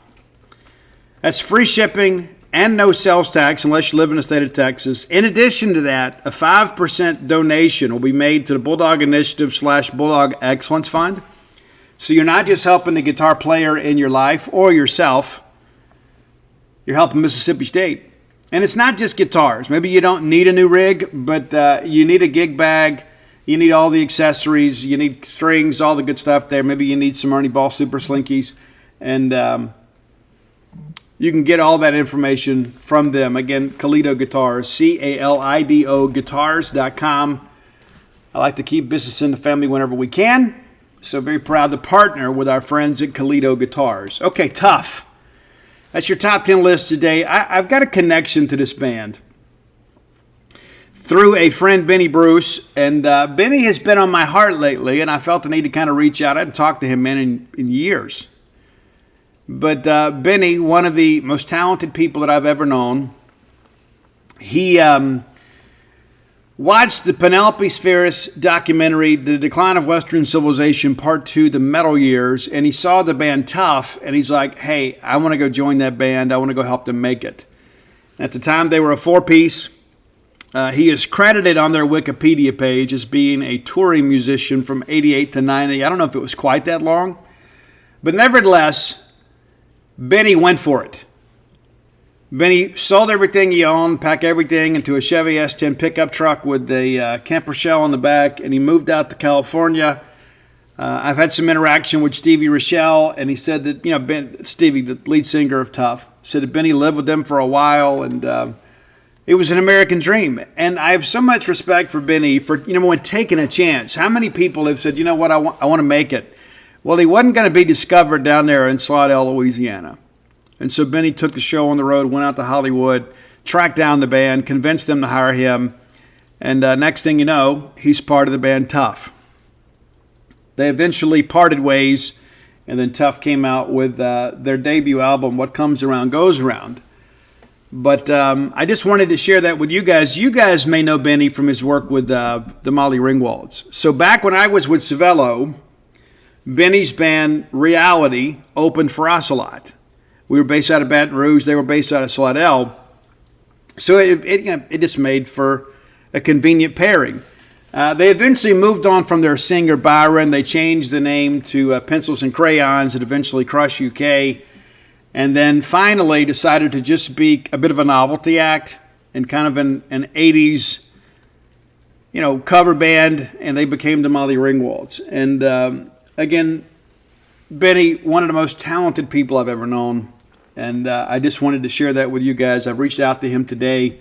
That's free shipping and no sales tax unless you live in the state of Texas. In addition to that, a 5% donation will be made to the Bulldog Initiative / Bulldog Excellence Fund. So you're not just helping the guitar player in your life or yourself, you're helping Mississippi State. And it's not just guitars. Maybe you don't need a new rig, but you need a gig bag. You need all the accessories. You need strings, all the good stuff there. Maybe you need some Ernie Ball Super Slinkies. And you can get all that information from them. Again, Kalido Guitars, C-A-L-I-D-O, guitars.com. I like to keep business in the family whenever we can. So very proud to partner with our friends at Kalido Guitars. Okay, Tough. That's your top 10 list today. I've got a connection to this band through a friend, Benny Bruce. And Benny has been on my heart lately, and I felt the need to kind of reach out. I hadn't talked to him, in years. But Benny, one of the most talented people that I've ever known, he watched the Penelope Spheris documentary, The Decline of Western Civilization, Part 2, The Metal Years, and he saw the band Tough, and he's like, hey, I want to go join that band. I want to go help them make it. At the time, they were a 4-piece. He is credited on their Wikipedia page as being a touring musician from 88 to 90. I don't know if it was quite that long. But nevertheless, Benny went for it. Benny sold everything he owned, packed everything into a Chevy S10 pickup truck with a camper shell on the back, and he moved out to California. I've had some interaction with Stevie Rochelle, and he said that, Stevie, the lead singer of Tough, said that Benny lived with them for a while, and It was an American dream. And I have so much respect for Benny for, when taking a chance. How many people have said, you know what, I want to make it. Well, he wasn't going to be discovered down there in Slidell, Louisiana. And so Benny took the show on the road, went out to Hollywood, tracked down the band, convinced them to hire him. And next thing you know, he's part of the band Tough. They eventually parted ways, and then Tough came out with their debut album, What Comes Around Goes Around. But I just wanted to share that with you guys. You guys may know Benny from his work with the Molly Ringwalds. So back when I was with Savello, Benny's band Reality opened for us a lot. We were based out of Baton Rouge. They were based out of Slidell. So it just made for a convenient pairing. They eventually moved on from their singer Byron. They changed the name to Pencils and Crayons and eventually Crush UK. And then finally decided to just be a bit of a novelty act and kind of an 80s, cover band. And they became the Molly Ringwalds. And again, Benny, one of the most talented people I've ever known. And I just wanted to share that with you guys. I've reached out to him today,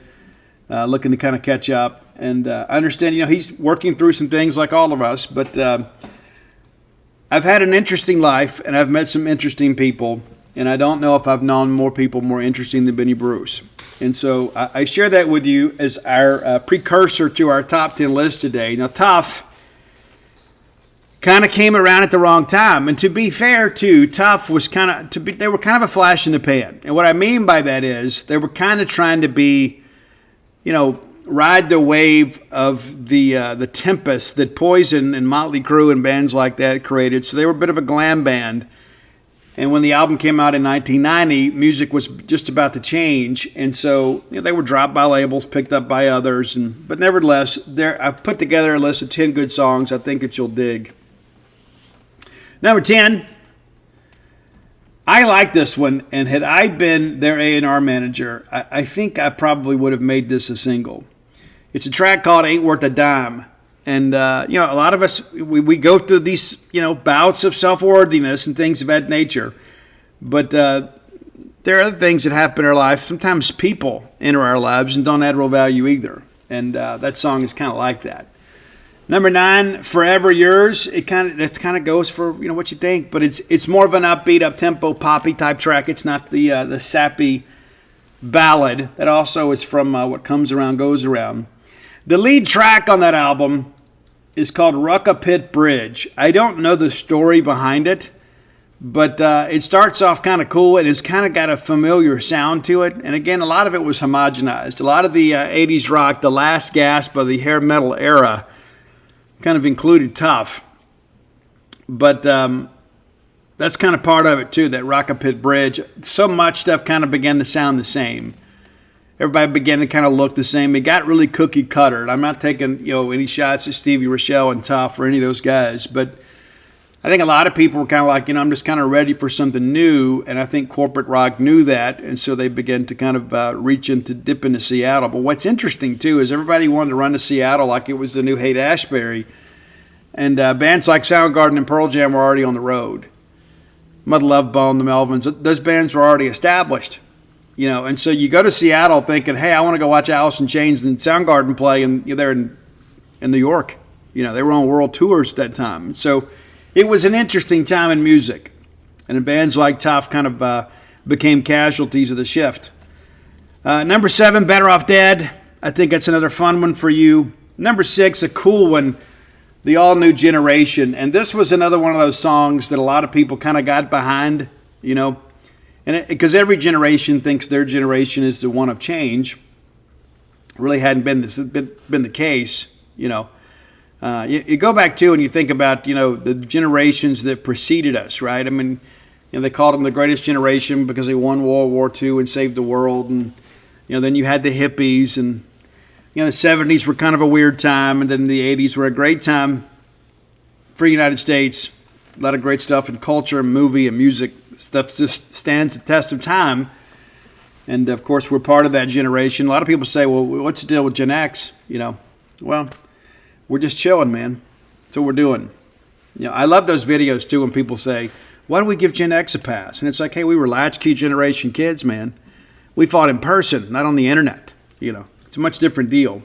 looking to kind of catch up. And I understand, he's working through some things like all of us. But I've had an interesting life, and I've met some interesting people. And I don't know if I've known more people more interesting than Benny Bruce. And so I share that with you as our precursor to our top 10 list today. Now, Tough kind of came around at the wrong time. And to be fair, too, Tough was they were kind of a flash in the pan. And what I mean by that is they were kind of trying to be, ride the wave of the tempest that Poison and Motley Crue and bands like that created. So they were a bit of a glam band. And when the album came out in 1990, music was just about to change. And so they were dropped by labels, picked up by others. But nevertheless, I put together a list of 10 good songs I think that you'll dig. Number 10, I like this one. And had I been their A&R manager, I think I probably would have made this a single. It's a track called Ain't Worth a Dime. And, a lot of us, we go through these, bouts of self-worthiness and things of that nature. But there are other things that happen in our life. Sometimes people enter our lives and don't add real value either. And that song is kind of like that. Number 9, Forever Yours. That kind of goes for, what you think. But it's more of an upbeat, up-tempo, poppy type track. It's not the sappy ballad. That also is from What Comes Around Goes Around. The lead track on that album is called Rucka Pit Bridge. I don't know the story behind it, but it starts off kind of cool, and it's kind of got a familiar sound to it. And again, a lot of it was homogenized. A lot of the 80s rock, the last gasp of the hair metal era, kind of included Tough. But that's kind of part of it too, that Rucka Pit Bridge. So much stuff kind of began to sound the same. Everybody began to kind of look the same. It got really cookie cutter. I'm not taking any shots at Stevie Rochelle and Tough or any of those guys, but I think a lot of people were kind of like, I'm just kind of ready for something new, and I think corporate rock knew that, and so they began to kind of dip into Seattle. But what's interesting too is everybody wanted to run to Seattle like it was the new Haight-Ashbury, and bands like Soundgarden and Pearl Jam were already on the road. Mud Love Bone, the Melvins, those bands were already established. And so you go to Seattle thinking, hey, I want to go watch Alice in Chains and Soundgarden play, and they're in New York. They were on world tours at that time. So it was an interesting time in music. And bands like Tough kind of became casualties of the shift. Number 7, Better Off Dead. I think that's another fun one for you. Number 6, a cool one, The All New Generation. And this was another one of those songs that a lot of people kind of got behind, And because every generation thinks their generation is the one of change, really hadn't been the case. You go back to and you think about the generations that preceded us, right? I mean, they called them the greatest generation because they won World War II and saved the world, and then you had the hippies, and the 70s were kind of a weird time, and then the 80s were a great time for the United States. A lot of great stuff in culture, and movie, and music. Stuff just stands the test of time. And, of course, we're part of that generation. A lot of people say, well, what's the deal with Gen X? Well, we're just chilling, man. That's what we're doing. I love those videos, too, when people say, why do we give Gen X a pass? And it's like, hey, we were latchkey generation kids, man. We fought in person, not on the internet. It's a much different deal.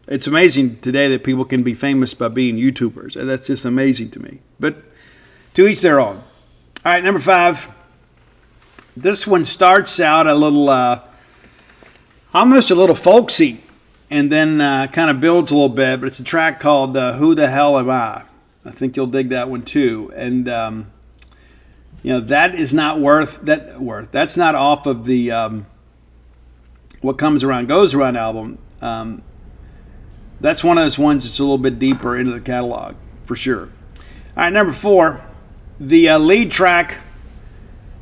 It's amazing today that people can be famous by being YouTubers. That's just amazing to me. But to each their own. All right, number 5. This one starts out a little, almost a little folksy, and then kind of builds a little bit. But it's a track called "Who the Hell Am I?" I think you'll dig that one too. And that is not That's not off of the "What Comes Around Goes Around" album. That's one of those ones that's a little bit deeper into the catalog, for sure. All right, number 4, the lead track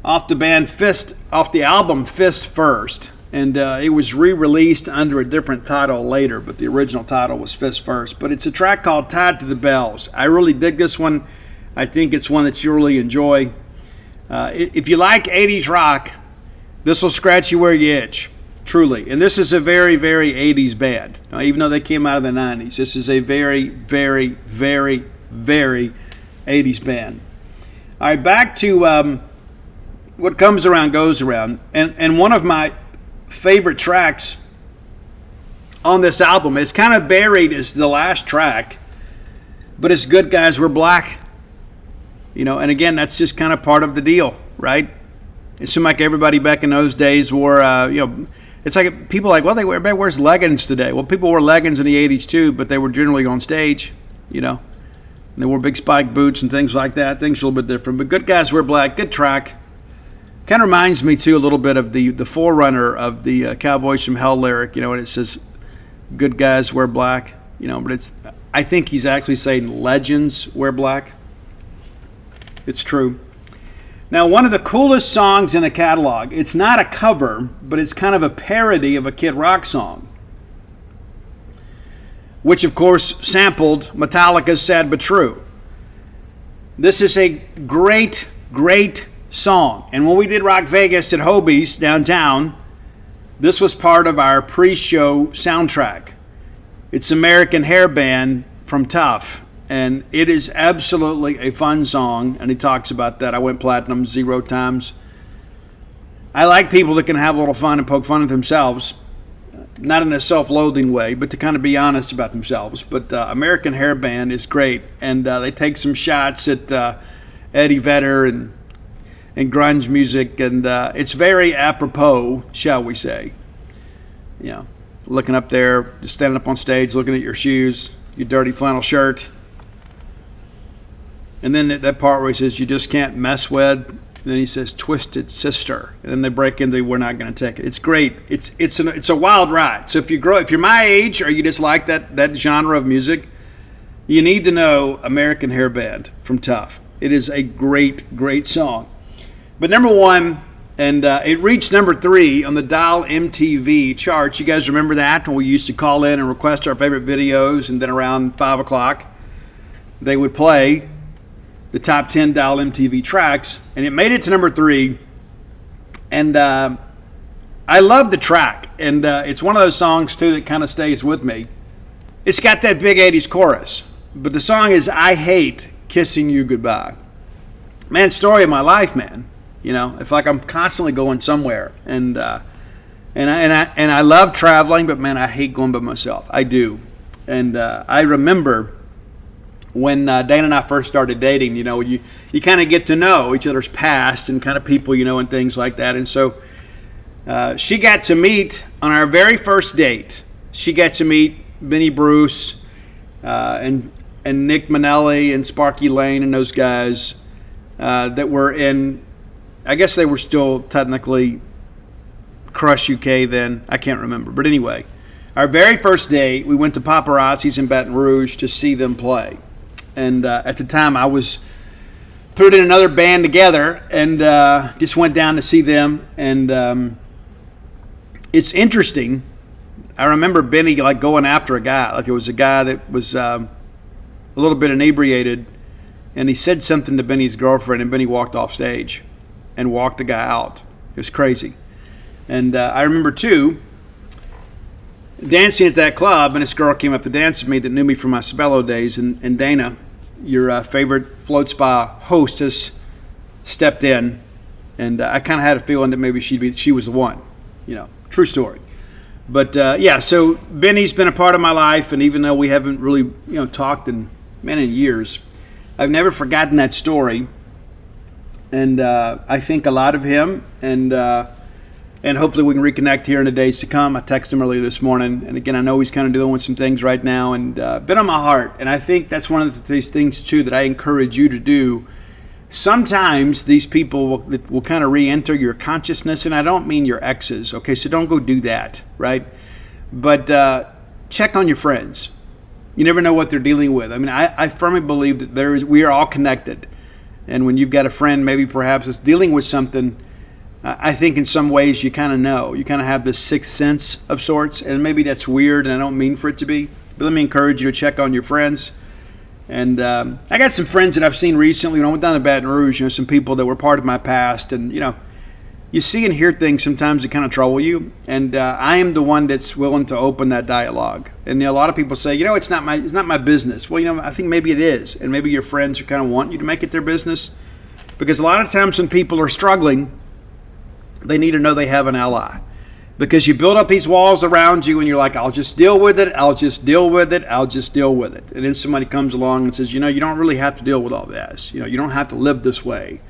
off the album Fist First, and it was re-released under a different title later, but the original title was Fist First. But it's a track called "Tied to the Bells." I really dig this one. I think it's one that you really enjoy. If you like 80s rock, this will scratch you where you itch. Truly. And this is a very, very 80s band. Now, even though they came out of the 90s, this is a very, very, very, very 80s band. All right, back to What Comes Around Goes Around. And one of my favorite tracks on this album, it's kind of buried as the last track, but it's Good Guys Wear Black. And again, that's just kind of part of the deal, right? It seemed like everybody back in those days wore, it's like people are like, well, everybody wears leggings today. Well, people wore leggings in the 80s too, but they were generally on stage, and they wore big spike boots and things like that. Things are a little bit different. But Good Guys Wear Black, good track. Kind of reminds me too a little bit of the forerunner of the Cowboys from Hell lyric, and it says, "Good guys wear black," but I think he's actually saying legends wear black. It's true. Now, one of the coolest songs in the catalog, it's not a cover, but it's kind of a parody of a Kid Rock song, which, of course, sampled Metallica's Sad But True. This is a great, great song. And when we did Rock Vegas at Hobie's downtown, this was part of our pre-show soundtrack. It's American Hair Band from Tough. And it is absolutely a fun song, and he talks about that. I went platinum 0 times. I like people that can have a little fun and poke fun at themselves, not in a self-loathing way, but to kind of be honest about themselves. But American Hair Band is great, and they take some shots at Eddie Vedder and grunge music, and it's very apropos, shall we say. Looking up there, just standing up on stage, looking at your shoes, your dirty flannel shirt. And then that part where he says, "You just can't mess with," and then he says, "Twisted Sister," and then they break into, "We're not going to take it." It's great. It's a wild ride. So if you're my age or you just like that genre of music, you need to know American Hair Band from Tough. It is a great, great song. But number 1, and it reached number 3 on the Dial MTV charts. You guys remember that when we used to call in and request our favorite videos, and then around 5 o'clock they would play the top 10 Dial MTV tracks, and it made it to number 3. And I love the track, and it's one of those songs too that kind of stays with me. It's got that big 80s chorus, but the song is "I Hate Kissing You Goodbye." Man, story of my life, man. It's like I'm constantly going somewhere, and I love traveling, but man, I hate going by myself. I do. And I remember when Dana and I first started dating, you kind of get to know each other's past and kind of people, and things like that. And so she got to meet, on our very first date, she got to meet Benny Bruce and Nick Manelli and Sparky Lane and those guys that were in, I guess they were still technically Crush UK then. I can't remember. But anyway, our very first date, we went to Paparazzi's in Baton Rouge to see them play. And at the time, I was putting another band together and just went down to see them. And it's interesting. I remember Benny going after a guy. Like it was a guy that was a little bit inebriated. And he said something to Benny's girlfriend, and Benny walked off stage and walked the guy out. It was crazy. And I remember, too, dancing at that club, and this girl came up to dance with me that knew me from my Sabello days, and Dana, your favorite float spa hostess, stepped in, and I kind of had a feeling that maybe she was the one. True story. But yeah, so Benny's been a part of my life, and even though we haven't really talked in many years, I've never forgotten that story. And I think a lot of him, and hopefully we can reconnect here in the days to come. I texted him earlier this morning, and again, I know he's kind of dealing with some things right now, and been on my heart. And I think that's one of these things, too, that I encourage you to do. Sometimes these people will kind of re-enter your consciousness, and I don't mean your exes, okay? So don't go do that, right? But check on your friends. You never know what they're dealing with. I mean, I firmly believe that we are all connected. And when you've got a friend maybe perhaps that's dealing with something, I think in some ways you kind of know. You kind of have this sixth sense of sorts, and maybe that's weird, and I don't mean for it to be. But let me encourage you to check on your friends. And I got some friends that I've seen recently. When I went down to Baton Rouge, some people that were part of my past, and you see and hear things sometimes that kind of trouble you. And I am the one that's willing to open that dialogue. And a lot of people say, it's not my business. Well, I think maybe it is, and maybe your friends kind of want you to make it their business, because a lot of times when people are struggling, they need to know they have an ally. Because you build up these walls around you and you're like, I'll just deal with it, I'll just deal with it, I'll just deal with it. And then somebody comes along and says, you don't really have to deal with all this. You don't have to live this way.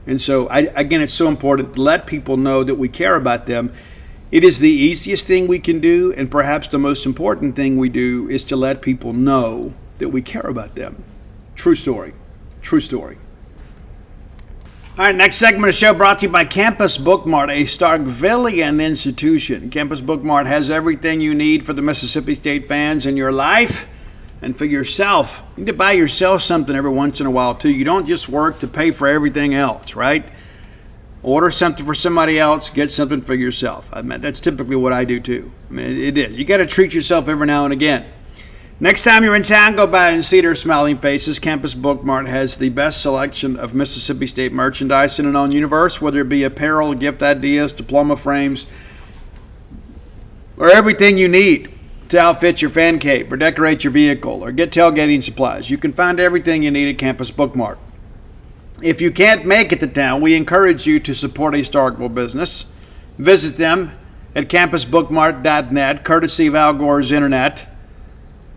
And so, again, it's so important to let people know that we care about them. It is the easiest thing we can do, and perhaps the most important thing we do is to let people know that we care about them. True story. True story. All right, next segment of the show brought to you by Campus Bookmart, a Starkvillian institution. Campus Bookmart has everything you need for the Mississippi State fans in your life and for yourself. You need to buy yourself something every once in a while, too. You don't just work to pay for everything else, right? Order something for somebody else, get something for yourself. I mean, that's typically what I do, too. I mean, it is. You got to treat yourself every now and again. Next time you're in town, go by and see their smiling faces. Campus Bookmart has the best selection of Mississippi State merchandise in a known universe, whether it be apparel, gift ideas, diploma frames, or everything you need to outfit your fan cave or decorate your vehicle or get tailgating supplies. You can find everything you need at Campus Bookmart. If you can't make it to town, we encourage you to support a Starkville business. Visit them at campusbookmart.net, courtesy of Al Gore's Internet.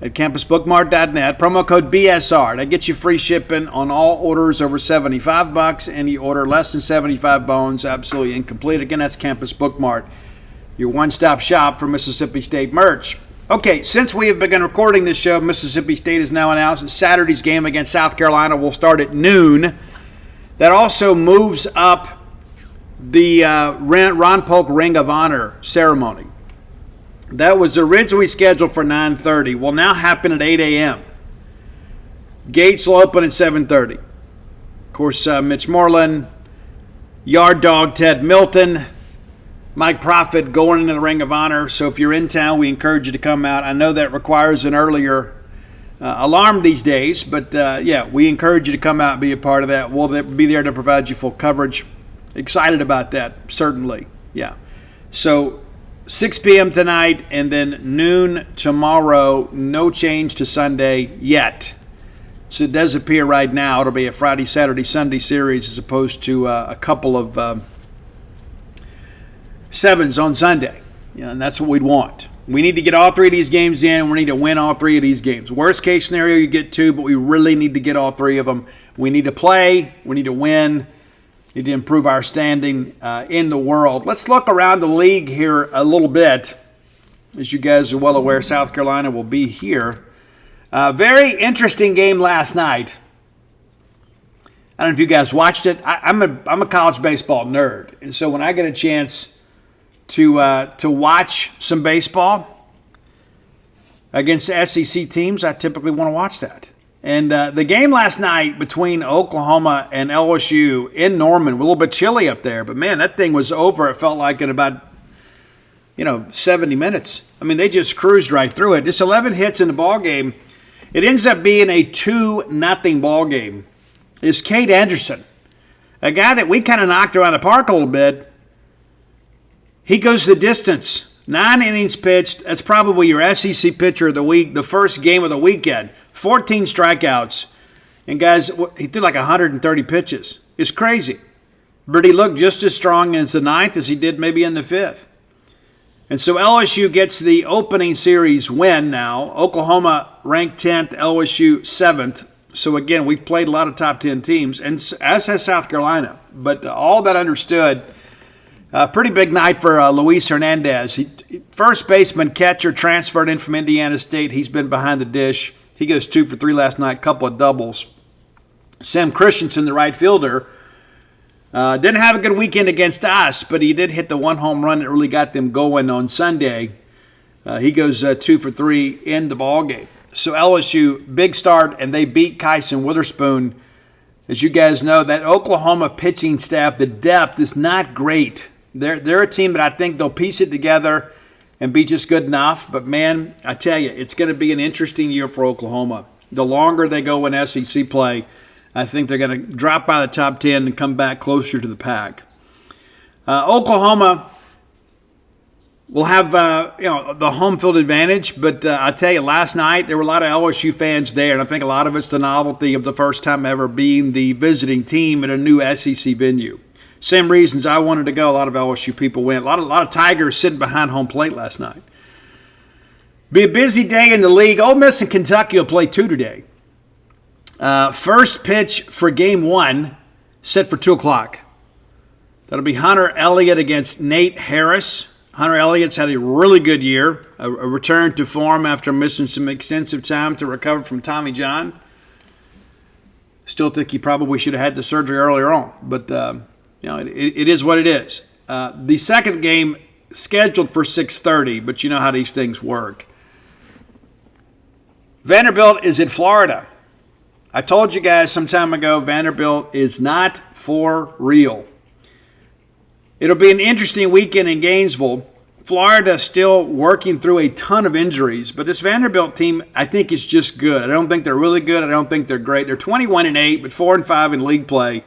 At campusbookmart.net, promo code BSR. That gets you free shipping on all orders over $75. Any order less than 75 bones, absolutely incomplete. Again, that's Campus Bookmart, your one-stop shop for Mississippi State merch. Okay, since we have begun recording this show, Mississippi State has now announced that Saturday's game against South Carolina will start at noon. That also moves up the Ron Polk Ring of Honor ceremony. That was originally scheduled for 9:30. Will now happen at 8 a.m. Gates will open at 7:30. Of course, Mitch Moreland, Yard Dog Ted Milton, Mike Profit going into the Ring of Honor. So if you're in town, we encourage you to come out. I know that requires an earlier alarm these days, but yeah, we encourage you to come out and be a part of that. We'll be there to provide you full coverage. Excited about that, certainly. Yeah. So 6 p.m. tonight and then noon tomorrow. No change to Sunday yet. So it does appear right now it'll be a Friday, Saturday, Sunday series as opposed to a couple of sevens on Sunday. And that's what we'd want. We need to get all three of these games in. We need to win all three of these games. Worst case scenario, you get two, but we really need to get all three of them. We need to play. We need to win. We need to improve our standing in the world. Let's look around the league here a little bit. As you guys are well aware, South Carolina will be here. Very interesting game last night. I don't know if you guys watched it. I'm a college baseball nerd, and so when I get a chance to watch some baseball against SEC teams, I typically want to watch that. And the game last night between Oklahoma and LSU in Norman, a little bit chilly up there, but man, that thing was over. It felt like in about 70 minutes. I mean, they just cruised right through it. It's 11 hits in the ball game. It ends up being a 2-0 ball game. It's Cade Anderson, a guy that we kind of knocked around the park a little bit. He goes the distance. 9 innings pitched. That's probably your SEC pitcher of the week, the first game of the weekend. 14 strikeouts. And guys, he threw like 130 pitches. It's crazy. But he looked just as strong in the ninth as he did maybe in the fifth. And so LSU gets the opening series win now. Oklahoma ranked 10th, LSU 7th. So again, we've played a lot of top 10 teams, and as has South Carolina. But all that understood, pretty big night for Luis Hernandez. First baseman, catcher, transferred in from Indiana State. He's been behind the dish. He goes 2 for 3 last night, couple of doubles. Sam Christensen, the right fielder, didn't have a good weekend against us, but he did hit the one home run that really got them going on Sunday. He goes 2 for 3 in the ballgame. So LSU, big start, and they beat Kyson Witherspoon. As you guys know, that Oklahoma pitching staff, the depth is not great. They're a team that I think they'll piece it together and be just good enough. But, man, I tell you, it's going to be an interesting year for Oklahoma. The longer they go in SEC play, I think they're going to drop by the top 10 and come back closer to the pack. Oklahoma will have the home field advantage, but I tell you, last night there were a lot of LSU fans there, and I think a lot of it's the novelty of the first time ever being the visiting team at a new SEC venue. Same reasons I wanted to go. A lot of LSU people went. A lot of Tigers sitting behind home plate last night. Be a busy day in the league. Ole Miss and Kentucky will play 2 today. First pitch for Game 1 set for 2 o'clock. That'll be Hunter Elliott against Nate Harris. Hunter Elliott's had a really good year, a return to form after missing some extensive time to recover from Tommy John. Still think he probably should have had the surgery earlier on, but it is what it is. The second game scheduled for 6:30, but you know how these things work. Vanderbilt is in Florida. I told you guys some time ago, Vanderbilt is not for real. It'll be an interesting weekend in Gainesville. Florida still working through a ton of injuries, but this Vanderbilt team, I think, is just good. I don't think they're really good. I don't think they're great. They're 21-8, but 4-5 in league play.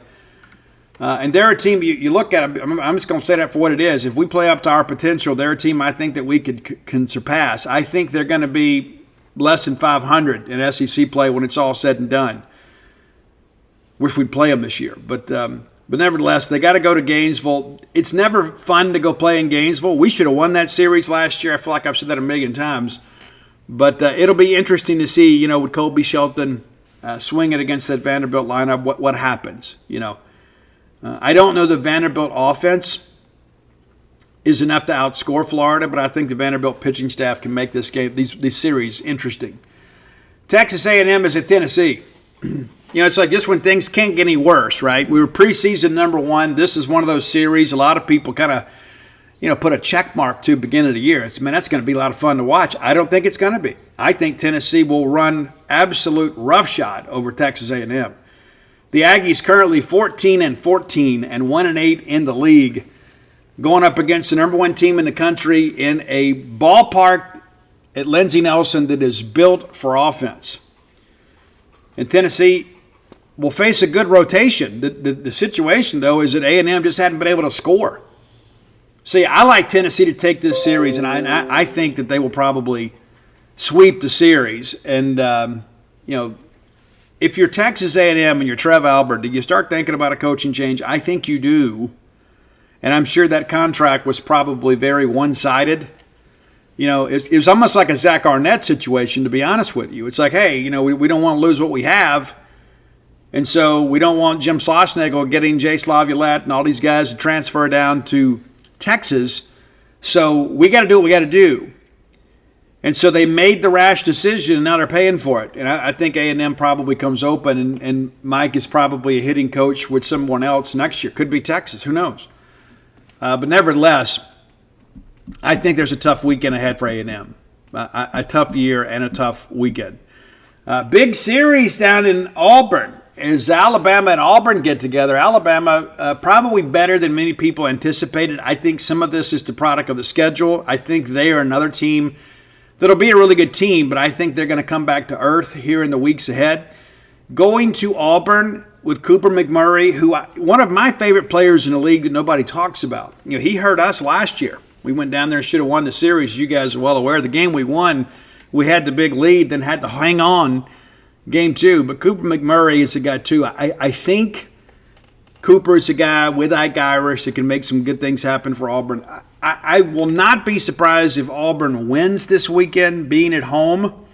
And they're a team, you look at them, I'm just going to say that for what it is. If we play up to our potential, they're a team I think that we can surpass. I think they're going to be less than 500 in SEC play when it's all said and done. Wish we'd play them this year, but nevertheless, they got to go to Gainesville. It's never fun to go play in Gainesville. We should have won that series last year. I feel like I've said that a million times. But it'll be interesting to see, with Colby Shelton swinging against that Vanderbilt lineup, what happens. I don't know the Vanderbilt offense is enough to outscore Florida, but I think the Vanderbilt pitching staff can make this game, these series, interesting. Texas A&M is at Tennessee. It's like just when things can't get any worse, right? We were preseason number 1. This is one of those series a lot of people kind of, put a check mark to beginning of the year. That's going to be a lot of fun to watch. I don't think it's going to be. I think Tennessee will run absolute roughshod over Texas A&M. The Aggies currently 14-14 and 1-8 in the league, going up against the number 1 team in the country in a ballpark at Lindsey Nelson that is built for offense. And Tennessee will face a good rotation. The situation, though, is that A&M just hadn't been able to score. See, I like Tennessee to take this series, and I think that they will probably sweep the series. And, if you're Texas A&M and you're Trev Albert, do you start thinking about a coaching change? I think you do. And I'm sure that contract was probably very one-sided. It was almost like a Zach Arnett situation, to be honest with you. It's like, hey, we don't want to lose what we have. And so we don't want Jim Schlossnagle getting Jay Slaviolette and all these guys to transfer down to Texas. So we got to do what we got to do. And so they made the rash decision, and now they're paying for it. And I think A&M probably comes open, and Mike is probably a hitting coach with someone else next year. Could be Texas. Who knows? But nevertheless, I think there's a tough weekend ahead for A&M. A tough year and a tough weekend. Big series down in Auburn as Alabama and Auburn get together. Alabama probably better than many people anticipated. I think some of this is the product of the schedule. I think they are another team that'll be a really good team, but I think they're going to come back to earth here in the weeks ahead. Going to Auburn with Cooper McMurray, who one of my favorite players in the league that nobody talks about. He hurt us last year. We went down there and should have won the series. You guys are well aware. The game we won, we had the big lead, then had to hang on game 2. But Cooper McMurray is a guy, too. I think Cooper is a guy with Ike Irish that can make some good things happen for Auburn. I will not be surprised if Auburn wins this weekend, being at home.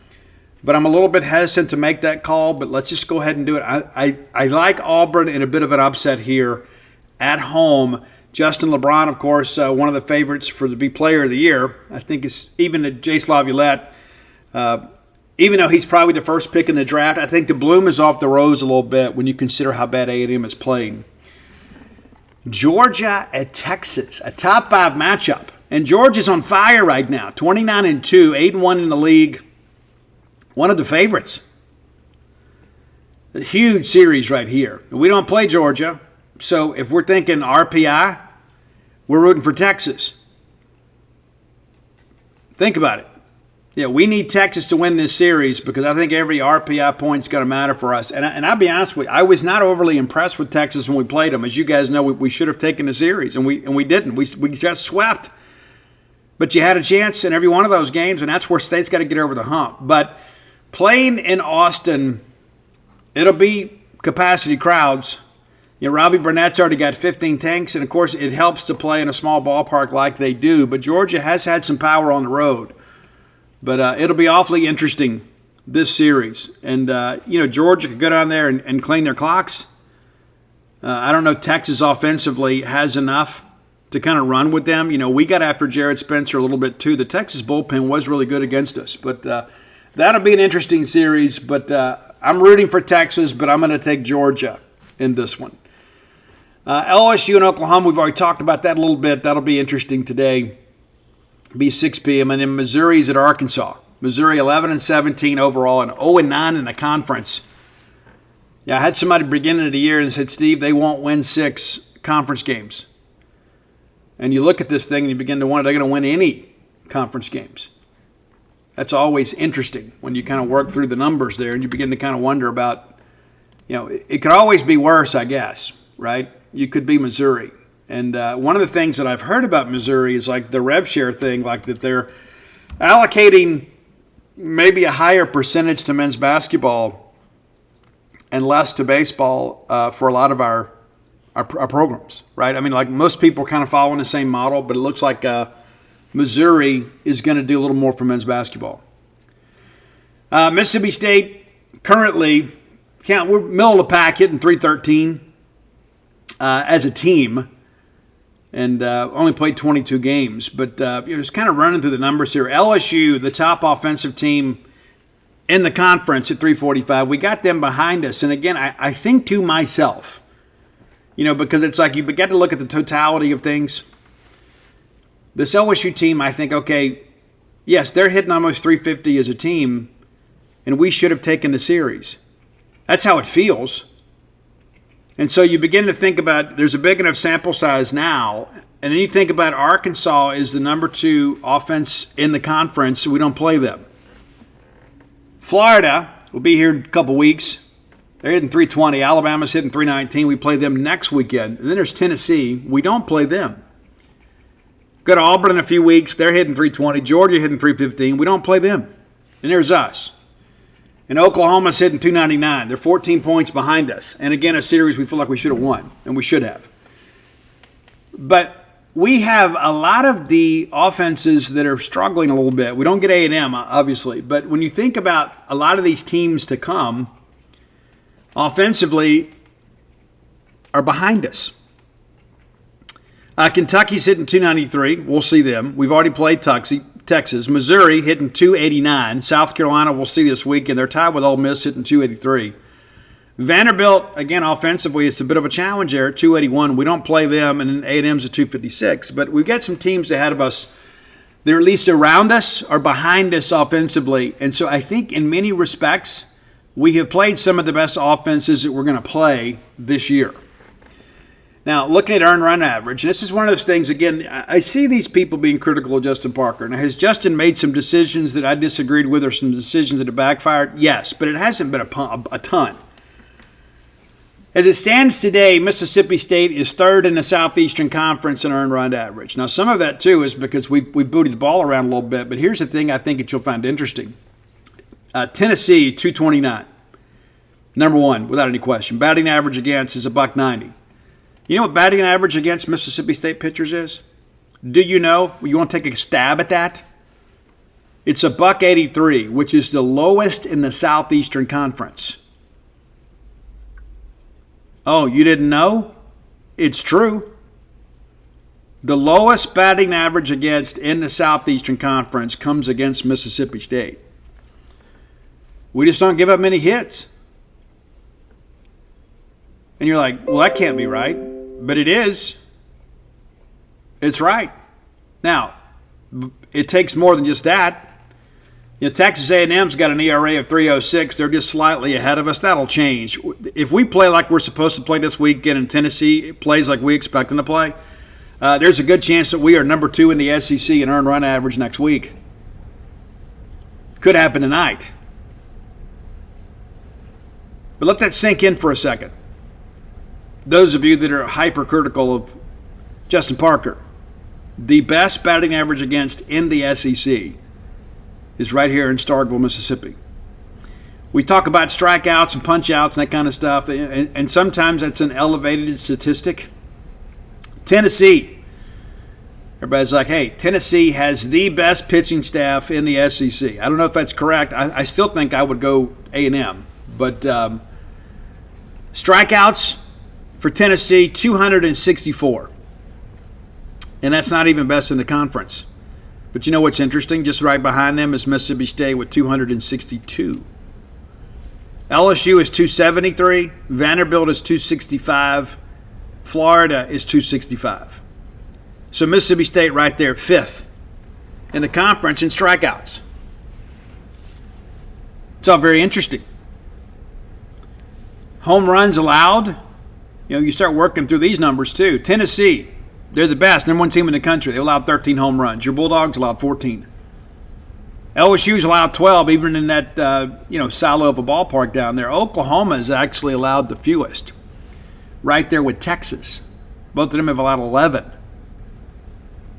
But I'm a little bit hesitant to make that call, but let's just go ahead and do it. I like Auburn in a bit of an upset here at home. Justin LeBron, of course, one of the favorites for the Player of the Year. I think it's even Jace Laviolette, even though he's probably the first pick in the draft, I think the bloom is off the rose a little bit when you consider how bad A&M is playing. Georgia at Texas, a top 5 matchup. And Georgia's on fire right now, 29-2, 8-1 in the league. One of the favorites. A huge series right here. We don't play Georgia, so if we're thinking RPI, we're rooting for Texas. Think about it. Yeah, we need Texas to win this series because I think every RPI point's going to matter for us. And I'll be honest with you, I was not overly impressed with Texas when we played them. As you guys know, we should have taken the series, and we didn't. We got swept. But you had a chance in every one of those games, and that's where State's got to get over the hump. But playing in Austin, it'll be capacity crowds. You know, Robbie Burnett's already got 15 tanks, and of course it helps to play in a small ballpark like they do. But Georgia has had some power on the road. But it'll be awfully interesting, this series. And, Georgia could go down there and clean their clocks. I don't know if Texas offensively has enough to kind of run with them. You know, we got after Jared Spencer a little bit too. The Texas bullpen was really good against us. But that'll be an interesting series. But I'm rooting for Texas, but I'm going to take Georgia in this one. LSU and Oklahoma, we've already talked about that a little bit. That'll be interesting today. Be 6 p.m. And then Missouri's at Arkansas. Missouri 11-17 overall and 0-9 in the conference. Yeah, I had somebody beginning of the year and said, Steve, they won't win 6 conference games. And you look at this thing and you begin to wonder, they're going to win any conference games. That's always interesting when you kind of work through the numbers there and you begin to kind of wonder about, it could always be worse, I guess, right? You could be Missouri. And one of the things that I've heard about Missouri is like the rev share thing, like that they're allocating maybe a higher percentage to men's basketball and less to baseball for a lot of our programs, right? I mean, like most people are kind of following the same model, but it looks like Missouri is going to do a little more for men's basketball. Mississippi State currently, we're middle of the pack, hitting 313 as a team. And only played 22 games. But just kind of running through the numbers here. LSU, the top offensive team in the conference at 345. We got them behind us. And again, I think to myself, because it's like you've got to look at the totality of things. This LSU team, I think, okay, yes, they're hitting almost 350 as a team, and we should have taken the series. That's how it feels. And so you begin to think about, there's a big enough sample size now, and then you think about Arkansas is the number 2 offense in the conference, so we don't play them. Florida will be here in a couple weeks. They're hitting 320. Alabama's hitting 319. We play them next weekend. And then there's Tennessee. We don't play them. Go to Auburn in a few weeks. They're hitting 320. Georgia hitting 315. We don't play them. And there's us. And Oklahoma's hitting 299. They're 14 points behind us. And again, a series we feel like we should have won, and we should have. But we have a lot of the offenses that are struggling a little bit. We don't get A&M, obviously. But when you think about a lot of these teams to come, offensively, are behind us. Kentucky's hitting 293. We'll see them. We've already played Texas. Missouri hitting 289. South Carolina, we'll see this weekend. They're tied with Ole Miss hitting 283. Vanderbilt, again, offensively, it's a bit of a challenge there at 281. We don't play them, and then A&M's at 256. But we've got some teams ahead of us. They're at least around us or behind us offensively. And so I think in many respects, we have played some of the best offenses that we're going to play this year. Now, looking at earned run average, and this is one of those things, again, I see these people being critical of Justin Parker. Now, has Justin made some decisions that I disagreed with or some decisions that have backfired? Yes, but it hasn't been a ton. As it stands today, Mississippi State is third in the Southeastern Conference in earned run average. Now, some of that, too, is because we've booted the ball around a little bit, but here's the thing I think that you'll find interesting. Tennessee, 229. Number 1, without any question. Batting average against is $190. You know what batting average against Mississippi State pitchers is? Do you know? You want to take a stab at that? It's $1.83, which is the lowest in the Southeastern Conference. Oh, you didn't know? It's true. The lowest batting average against in the Southeastern Conference comes against Mississippi State. We just don't give up many hits. And you're like, well, that can't be right. But it is. It's right. Now, it takes more than just that. You know, Texas A&M's got an ERA of 3.06. They're just slightly ahead of us. That'll change. If we play like we're supposed to play this weekend and Tennessee plays like we expect them to play, there's a good chance that we are number 2 in the SEC in earned run average next week. Could happen tonight. But let that sink in for a second. Those of you that are hypercritical of Justin Parker, the best batting average against in the SEC is right here in Starkville, Mississippi. We talk about strikeouts and punch-outs and that kind of stuff, and sometimes that's an elevated statistic. Tennessee. Everybody's like, hey, Tennessee has the best pitching staff in the SEC. I don't know if that's correct. I still think I would go A&M. But strikeouts for Tennessee, 264. And that's not even best in the conference. But you know what's interesting? Just right behind them is Mississippi State with 262. LSU is 273. Vanderbilt is 265. Florida is 265. So Mississippi State right there, 5th in the conference in strikeouts. It's all very interesting. Home runs allowed. You know, you start working through these numbers too. Tennessee, they're the best, number 1 team in the country. They allowed 13 home runs. Your Bulldogs allowed 14. LSU's allowed 12, even in that silo of a ballpark down there. Oklahoma has actually allowed the fewest, right there with Texas. Both of them have allowed 11.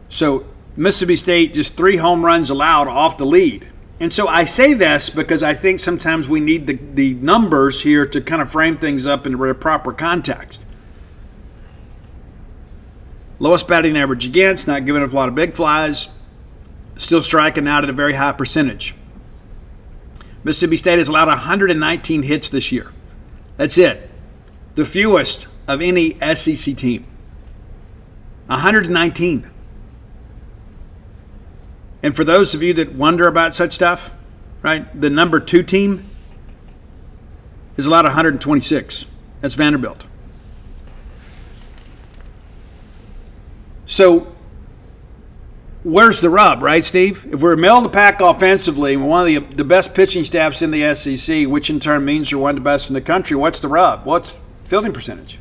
So Mississippi State, just 3 home runs allowed off the lead. And so I say this because I think sometimes we need the numbers here to kind of frame things up in a proper context. Lowest batting average against, not giving up a lot of big flies, still striking out at a very high percentage. Mississippi State has allowed 119 hits this year. That's it. The fewest of any SEC team. 119. And for those of you that wonder about such stuff, right, the number 2 team is allowed 126. That's Vanderbilt. So where's the rub, right, Steve? If we're middle of the pack offensively and we're one of the best pitching staffs in the SEC, which in turn means you're one of the best in the country, what's the rub? What's fielding percentage?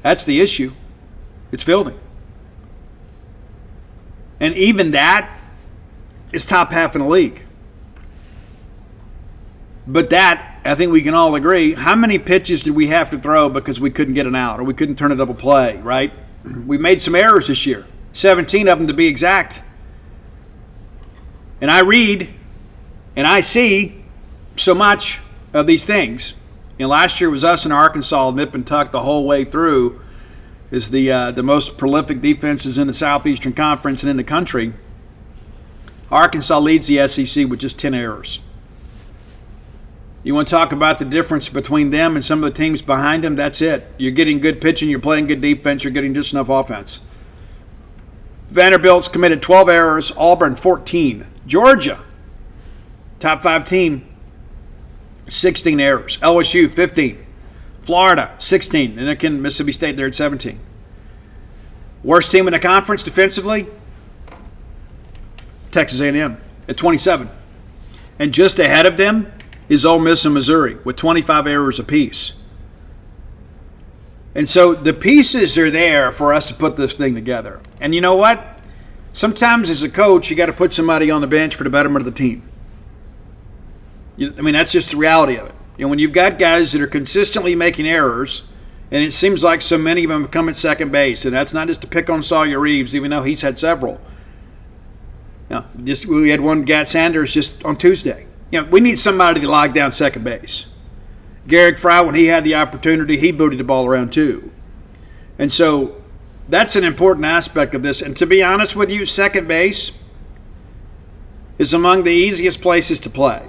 That's the issue. It's fielding. And even that is top half in the league. But that, I think we can all agree, how many pitches did we have to throw because we couldn't get an out or we couldn't turn a double play, right? We made some errors this year, 17 of them to be exact. And I read and I see so much of these things. You know, last year was us in Arkansas, nip and tuck the whole way through, is the most prolific defenses in the Southeastern Conference and in the country. Arkansas leads the SEC with just 10 errors. You want to talk about the difference between them and some of the teams behind them? That's it. You're getting good pitching, you're playing good defense, you're getting just enough offense. Vanderbilt's committed 12 errors, Auburn 14. Georgia, top 5 team, 16 errors. LSU 15. Florida 16. And again, Mississippi State there at 17. Worst team in the conference defensively? Texas A&M at 27. And just ahead of them is Ole Miss and Missouri with 25 errors apiece. And so the pieces are there for us to put this thing together. And you know what? Sometimes as a coach, you got to put somebody on the bench for the betterment of the team. I mean, that's just the reality of it. You know, when you've got guys that are consistently making errors, and it seems like so many of them have come at second base, and that's not just to pick on Sawyer Reeves, even though he's had several. You know, we had one, Gat Sanders, just on Tuesday. You know, we need somebody to lock down second base. Garrick Fry, when he had the opportunity, he booted the ball around too. And so that's an important aspect of this. And to be honest with you, second base is among the easiest places to play.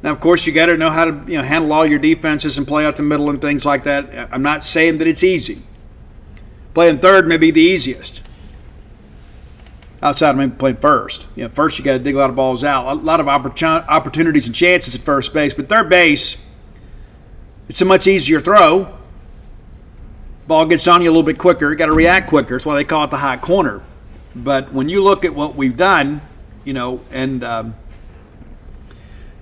Now, of course, you got to know how to handle all your defenses and play out the middle and things like that. I'm not saying that it's easy. Playing third may be the easiest. Outside of maybe playing first. First you got to dig a lot of balls out. A lot of opportunities and chances at first base. But third base, it's a much easier throw. Ball gets on you a little bit quicker. You got to react quicker. That's why they call it the hot corner. But when you look at what we've done,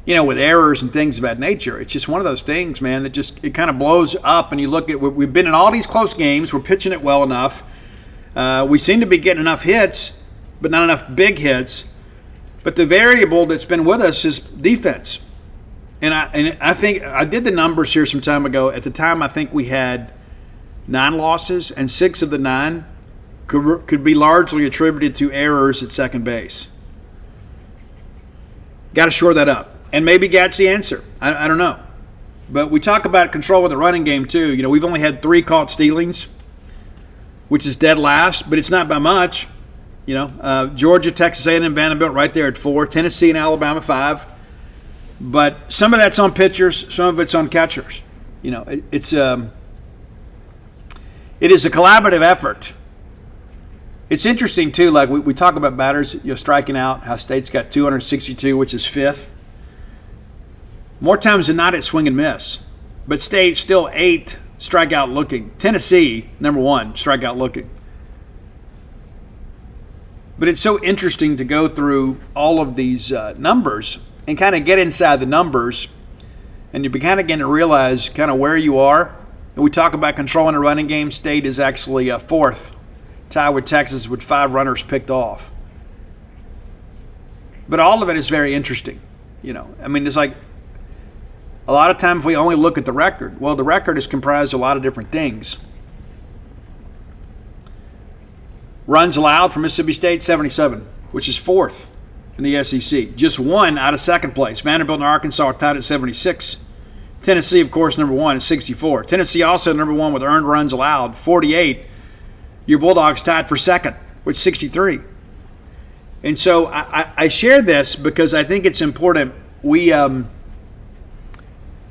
with errors and things of that nature, it's just one of those things, man, that it kind of blows up. And you look at, we've been in all these close games. We're pitching it well enough. We seem to be getting enough hits, but not enough big hits. But the variable that's been with us is defense. And I think I did the numbers here some time ago. At the time, I think we had 9 losses, and 6 of the 9 could be largely attributed to errors at second base. Got to shore that up. And maybe Gat's the answer. I don't know. But we talk about control of the running game, too. We've only had 3 caught stealings, which is dead last, but it's not by much. Georgia, Texas A&M, Vanderbilt right there at 4, Tennessee and Alabama 5. But some of that's on pitchers, some of it's on catchers. It is a collaborative effort. It's interesting, too, like we talk about batters striking out, how State's got 262, which is 5th. More times than not, it's swing and miss. But State still 8 strikeout looking. Tennessee, number 1, strikeout looking. But it's so interesting to go through all of these numbers and kind of get inside the numbers, and you kind of begin to realize kind of where you are. And we talk about controlling the running game. State is actually 4th, tied with Texas with 5 runners picked off. But all of it is very interesting. It's like a lot of times we only look at the record. Well, the record is comprised of a lot of different things. Runs allowed for Mississippi State, 77, which is 4th in the SEC. Just 1 out of second place. Vanderbilt and Arkansas are tied at 76. Tennessee, of course, number 1 at 64. Tennessee also number 1 with earned runs allowed, 48. Your Bulldogs tied for second with 63. And so I share this because I think it's important. When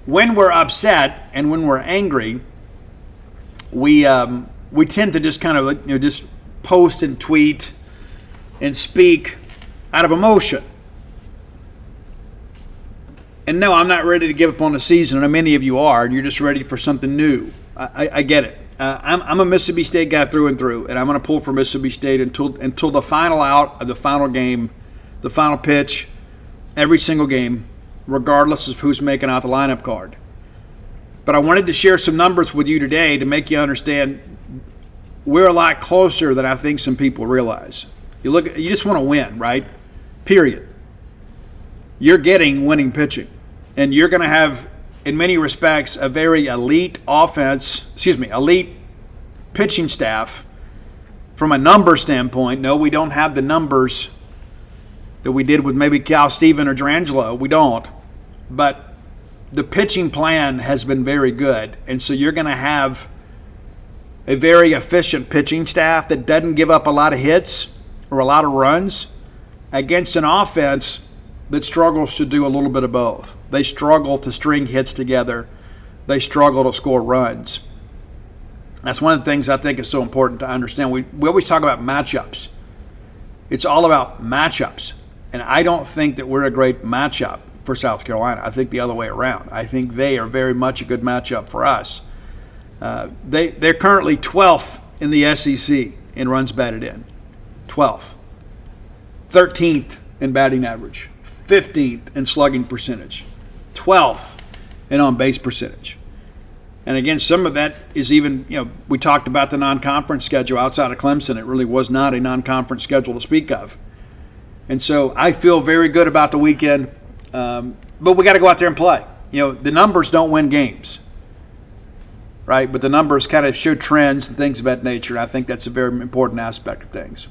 we're upset and when we're angry, we tend to just kind of just post and tweet and speak out of emotion. And no, I'm not ready to give up on the season, and many of you are, and you're just ready for something new. I get it. I'm a Mississippi State guy through and through, and I'm going to pull for Mississippi State until the final out of the final game, the final pitch, every single game, regardless of who's making out the lineup card. But I wanted to share some numbers with you today to make you understand we're a lot closer than I think some people realize. You just want to win, right? Period. You're getting winning pitching. And you're going to have, in many respects, a very elite elite pitching staff from a number standpoint. No, we don't have the numbers that we did with maybe Cal Steven or Durangelo. We don't. But the pitching plan has been very good. And so you're going to have a very efficient pitching staff that doesn't give up a lot of hits or a lot of runs against an offense that struggles to do a little bit of both. They struggle to string hits together. They struggle to score runs. That's one of the things I think is so important to understand. We always talk about matchups. It's all about matchups. And I don't think that we're a great matchup for South Carolina. I think the other way around. I think they are very much a good matchup for us. They're currently 12th in the SEC in runs batted in. 12th. 13th in batting average. 15th in slugging percentage. 12th in on-base percentage. And again, some of that is even, we talked about the non-conference schedule outside of Clemson. It really was not a non-conference schedule to speak of. And so I feel very good about the weekend. But we got to go out there and play. The numbers don't win games, right? But the numbers kind of show trends and things of that nature. I think that's a very important aspect of things.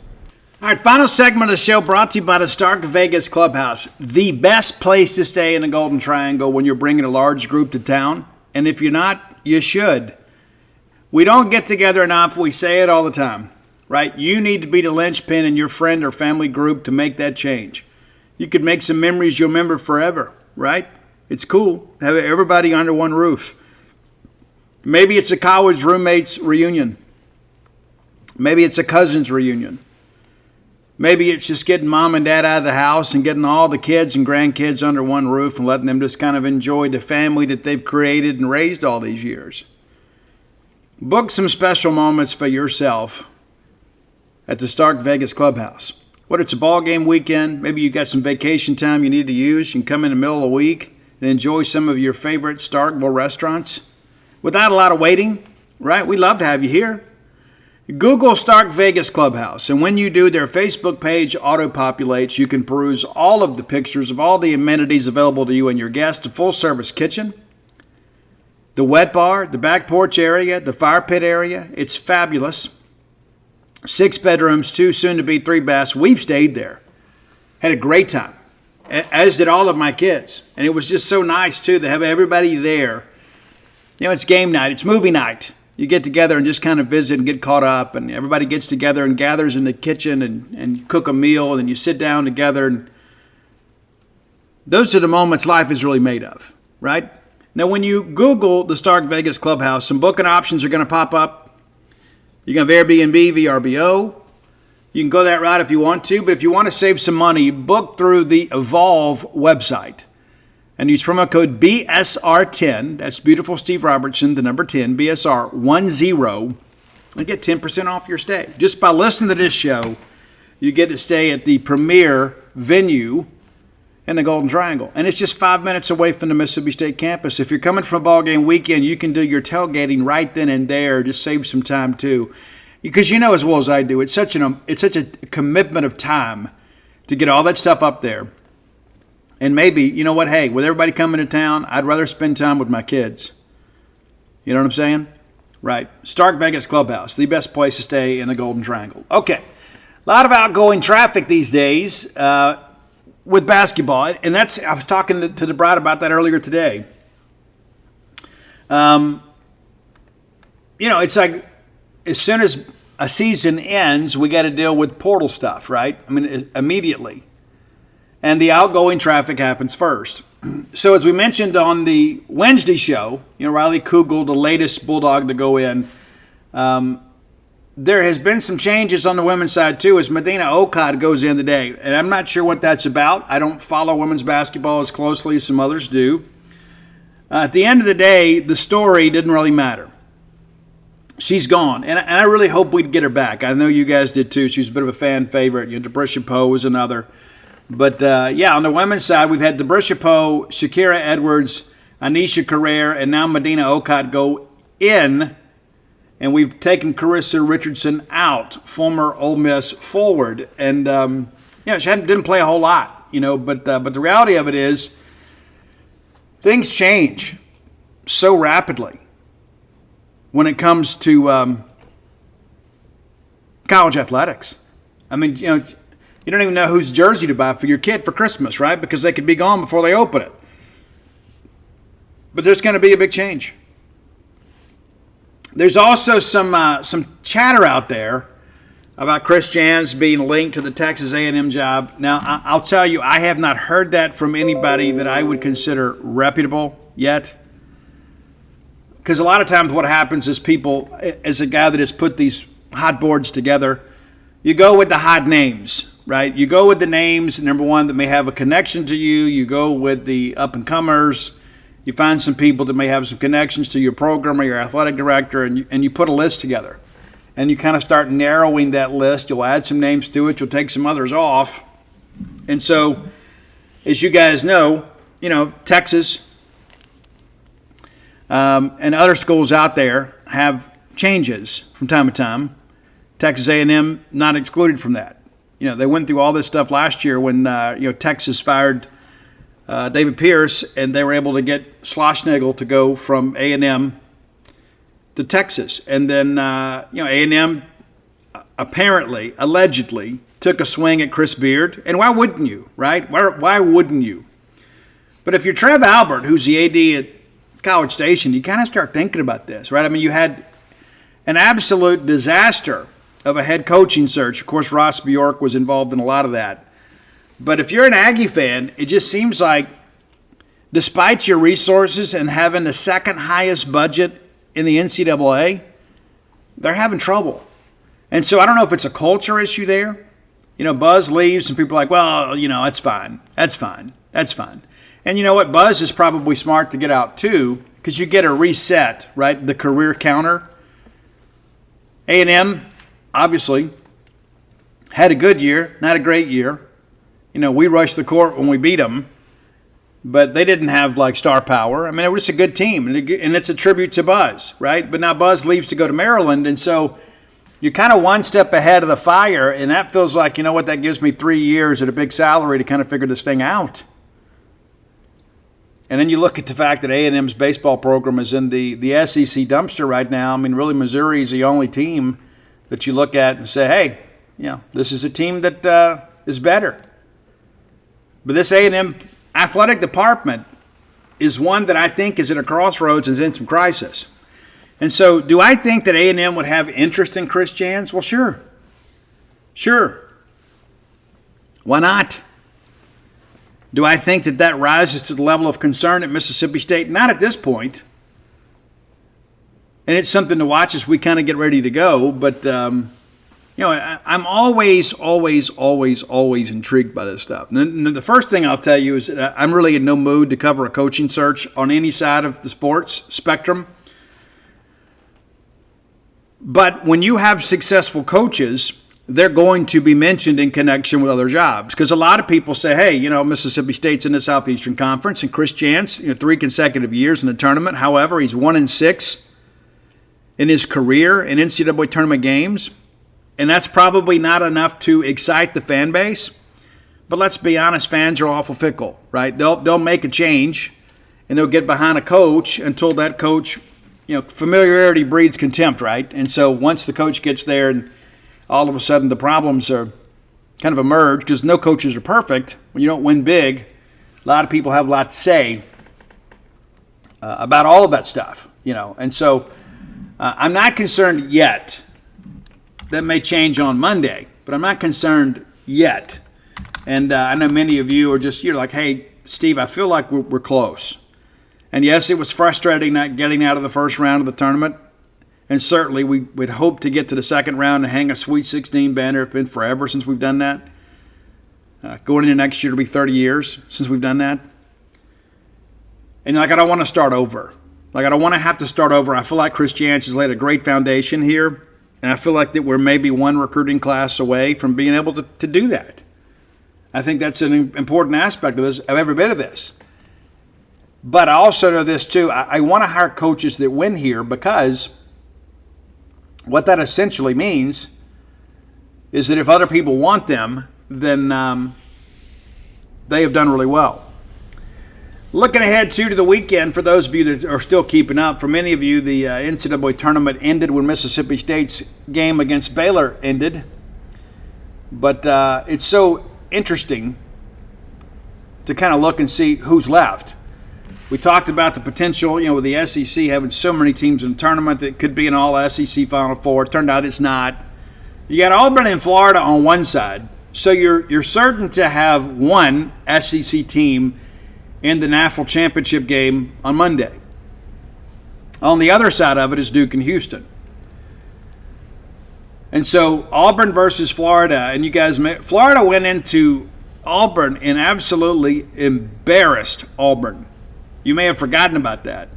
All right, final segment of the show brought to you by the Stark Vegas Clubhouse, the best place to stay in the Golden Triangle when you're bringing a large group to town. And if you're not, you should. We don't get together enough. We say it all the time, right? You need to be the linchpin in your friend or family group to make that change. You could make some memories you'll remember forever, right? It's cool to have everybody under one roof. Maybe it's a college roommates reunion. Maybe it's a cousin's reunion. Maybe it's just getting mom and dad out of the house and getting all the kids and grandkids under one roof and letting them just kind of enjoy the family that they've created and raised all these years. Book some special moments for yourself at the Stark Vegas Clubhouse. Whether it's a ball game weekend, maybe you got some vacation time you need to use, you can come in the middle of the week and enjoy some of your favorite Starkville restaurants without a lot of waiting, right? We'd love to have you here. Google Stark Vegas Clubhouse, and when you do, their Facebook page auto-populates. You can peruse all of the pictures of all the amenities available to you and your guests, the full-service kitchen, the wet bar, the back porch area, the fire pit area. It's fabulous. 6 bedrooms, 2 soon-to-be 3 baths. We've stayed there. Had a great time, as did all of my kids. And it was just so nice, too, to have everybody there. You know, it's game night. It's movie night. You get together and just kind of visit and get caught up. And everybody gets together and gathers in the kitchen and cook a meal. And then you sit down together. And those are the moments life is really made of, right? Now, when you Google the Stark Vegas Clubhouse, some booking options are going to pop up. You can have Airbnb, VRBO. You can go that route if you want to, but if you want to save some money, book through the Evolve website and use promo code BSR10. That's Beautiful Steve Robertson, the number 10, BSR10, and get 10% off your stay. Just by listening to this show, you get to stay at the premier venue in the Golden Triangle. And it's just 5 minutes away from the Mississippi State campus. If you're coming from a ball game weekend, you can do your tailgating right then and there. Just save some time too. Because you know as well as I do, it's such a commitment of time to get all that stuff up there. And maybe, you know what, hey, with everybody coming to town, I'd rather spend time with my kids. You know what I'm saying? Right. Stark Vegas Clubhouse, the best place to stay in the Golden Triangle. Okay. A lot of outgoing traffic these days. With basketball, and I was talking to the bride about that earlier today. It's like as soon as a season ends, we got to deal with portal stuff, right? I mean, immediately. And the outgoing traffic happens first. So as we mentioned on the Wednesday show, Riley Kugel, the latest Bulldog to go in, there has been some changes on the women's side, too, as Medina Okad goes in today. And I'm not sure what that's about. I don't follow women's basketball as closely as some others do. At the end of the day, the story didn't really matter. She's gone. And I really hope we'd get her back. I know you guys did, too. She was a bit of a fan favorite. Debrisha Poe was another. But, on the women's side, we've had Debrisha Poe, Shakira Edwards, Anisha Carrere, and now Medina Okad go in. And we've taken Carissa Richardson out, former Ole Miss forward. And, she didn't play a whole lot, but the reality of it is things change so rapidly when it comes to college athletics. I mean, you don't even know whose jersey to buy for your kid for Christmas, right? Because they could be gone before they open it. But there's going to be a big change. There's also some chatter out there about Chris Jans being linked to the Texas A&M job. Now, I'll tell you, I have not heard that from anybody that I would consider reputable yet. Because a lot of times what happens is people, as a guy that has put these hot boards together, you go with the hot names, right? You go with the names, number one, that may have a connection to you. You go with the up-and-comers. You find some people that may have some connections to your program or your athletic director, and you put a list together. And you kind of start narrowing that list. You'll add some names to it. You'll take some others off. And so, as you guys know, Texas and other schools out there have changes from time to time. Texas A&M not excluded from that. They went through all this stuff last year when Texas fired David Pierce, and they were able to get Schlossnagle to go from A&M to Texas. And then, A&M apparently, allegedly, took a swing at Chris Beard. And why wouldn't you, right? Why wouldn't you? But if you're Trev Albert, who's the AD at College Station, you kind of start thinking about this, right? I mean, you had an absolute disaster of a head coaching search. Of course, Ross Bjork was involved in a lot of that. But if you're an Aggie fan, it just seems like despite your resources and having the second highest budget in the NCAA, they're having trouble. And so I don't know if it's a culture issue there. Buzz leaves and people are like, well, that's fine. That's fine. That's fine. And you know what? Buzz is probably smart to get out too, because you get a reset, right? The career counter. A&M, obviously, had a good year, not a great year. We rushed the court when we beat them, but they didn't have like star power. I mean, it was a good team, and it's a tribute to Buzz, right? But now Buzz leaves to go to Maryland, and so you're kind of one step ahead of the fire, and that feels like, that gives me 3 years at a big salary to kind of figure this thing out. And then you look at the fact that A&M's baseball program is in the SEC dumpster right now. I mean, really, Missouri is the only team that you look at and say, hey, this is a team that is better. But this A&M athletic department is one that I think is at a crossroads and is in some crisis. And so do I think that A&M would have interest in Chris Jans? Well, sure. Why not? Do I think that rises to the level of concern at Mississippi State? Not at this point. And it's something to watch as we kind of get ready to go. But, I'm always intrigued by this stuff. And the first thing I'll tell you is that I'm really in no mood to cover a coaching search on any side of the sports spectrum. But when you have successful coaches, they're going to be mentioned in connection with other jobs. Because a lot of people say, hey, Mississippi State's in the Southeastern Conference, and Chris Jans, 3 consecutive years in the tournament. However, he's 1-6 in his career in NCAA tournament games. And that's probably not enough to excite the fan base. But let's be honest, fans are awful fickle, right? They'll make a change, and they'll get behind a coach until that coach, familiarity breeds contempt, right? And so once the coach gets there and all of a sudden the problems are kind of emerge, because no coaches are perfect. When you don't win big, a lot of people have a lot to say about all of that stuff, And so I'm not concerned yet. That may change on Monday, but I'm not concerned yet. And I know many of you you're like, hey, Steve, I feel like we're close. And yes, it was frustrating not getting out of the first round of the tournament. And certainly we'd hope to get to the second round and hang a Sweet 16 banner. It's been forever since we've done that. Going into next year, it'll be 30 years since we've done that. And I don't want to start over. I don't want to have to start over. I feel like Chris Jans has laid a great foundation here. And I feel like that we're maybe one recruiting class away from being able to do that. I think that's an important aspect of every bit of this. But I also know this too. I want to hire coaches that win here, because what that essentially means is that if other people want them, then they have done really well. Looking ahead, too, to the weekend, for those of you that are still keeping up, for many of you, the NCAA tournament ended when Mississippi State's game against Baylor ended. But it's so interesting to kind of look and see who's left. We talked about the potential, with the SEC having so many teams in the tournament that could be an all-SEC Final Four. It turned out it's not. You got Auburn and Florida on one side, so you're certain to have one SEC team in the national championship game on Monday. On the other side of it is Duke and Houston. And so Auburn versus Florida, and Florida went into Auburn and absolutely embarrassed Auburn. You may have forgotten about that.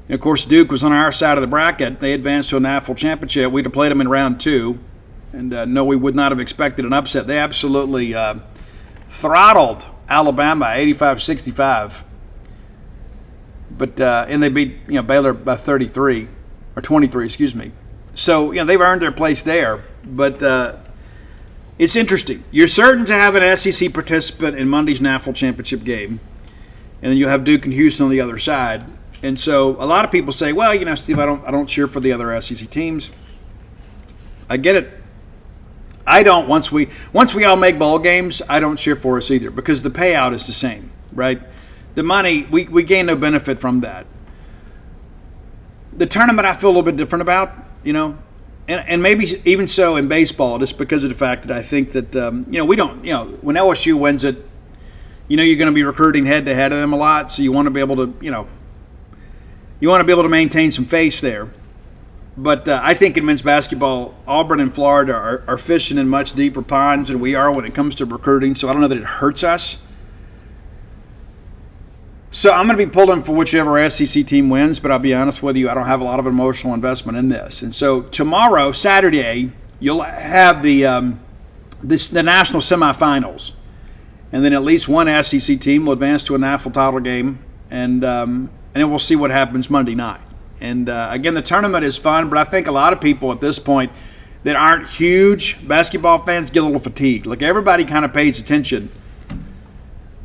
And of course, Duke was on our side of the bracket. They advanced to a national championship. We'd have played them in round 2. And no, we would not have expected an upset. They absolutely throttled Alabama 85-65. But and they beat Baylor by 33 or 23, excuse me. So they've earned their place there. But it's interesting. You're certain to have an SEC participant in Monday's national championship game, and then you have Duke and Houston on the other side. And so a lot of people say, well, Steve, I don't cheer for the other SEC teams. I get it. I don't. Once we all make bowl games, I don't cheer for us either, because the payout is the same, right? The money, we gain no benefit from that. The tournament I feel a little bit different about. you know, and maybe even so in baseball, just because of the fact that I think that, we don't, when LSU wins it, you're going to be recruiting head to head of them a lot. So you want to be able to, maintain some face there. But I think in men's basketball, Auburn and Florida are fishing in much deeper ponds than we are when it comes to recruiting. So I don't know that it hurts us. So I'm going to be pulling for whichever SEC team wins, but I'll be honest with you, I don't have a lot of emotional investment in this. And so tomorrow, Saturday, you'll have the national semifinals, and then at least one SEC team will advance to a national title game, and then we'll see what happens Monday night. And again, the tournament is fun, but I think a lot of people at this point that aren't huge basketball fans get a little fatigued. Like, everybody kind of pays attention,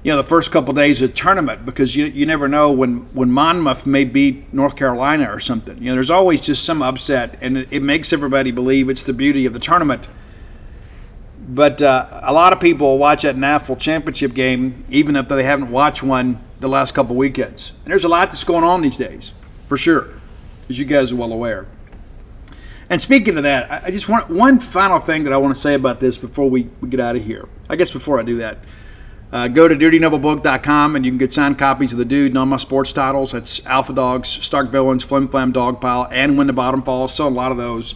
the first couple of days of the tournament, because you never know when Monmouth may beat North Carolina or something. There's always just some upset, and it makes everybody believe it's the beauty of the tournament. But a lot of people will watch that NAFL championship game, even if they haven't watched one the last couple of weekends. And there's a lot that's going on these days, for sure, as you guys are well aware. And speaking of that, I just want one final thing that I want to say about this before we get out of here. I guess before I do that, go to DirtyNobleBook.com and you can get signed copies of The Dude and all my sports titles. That's Alpha Dogs, Stark Villains, Flim Flam Dogpile, and When the Bottom Falls. So a lot of those.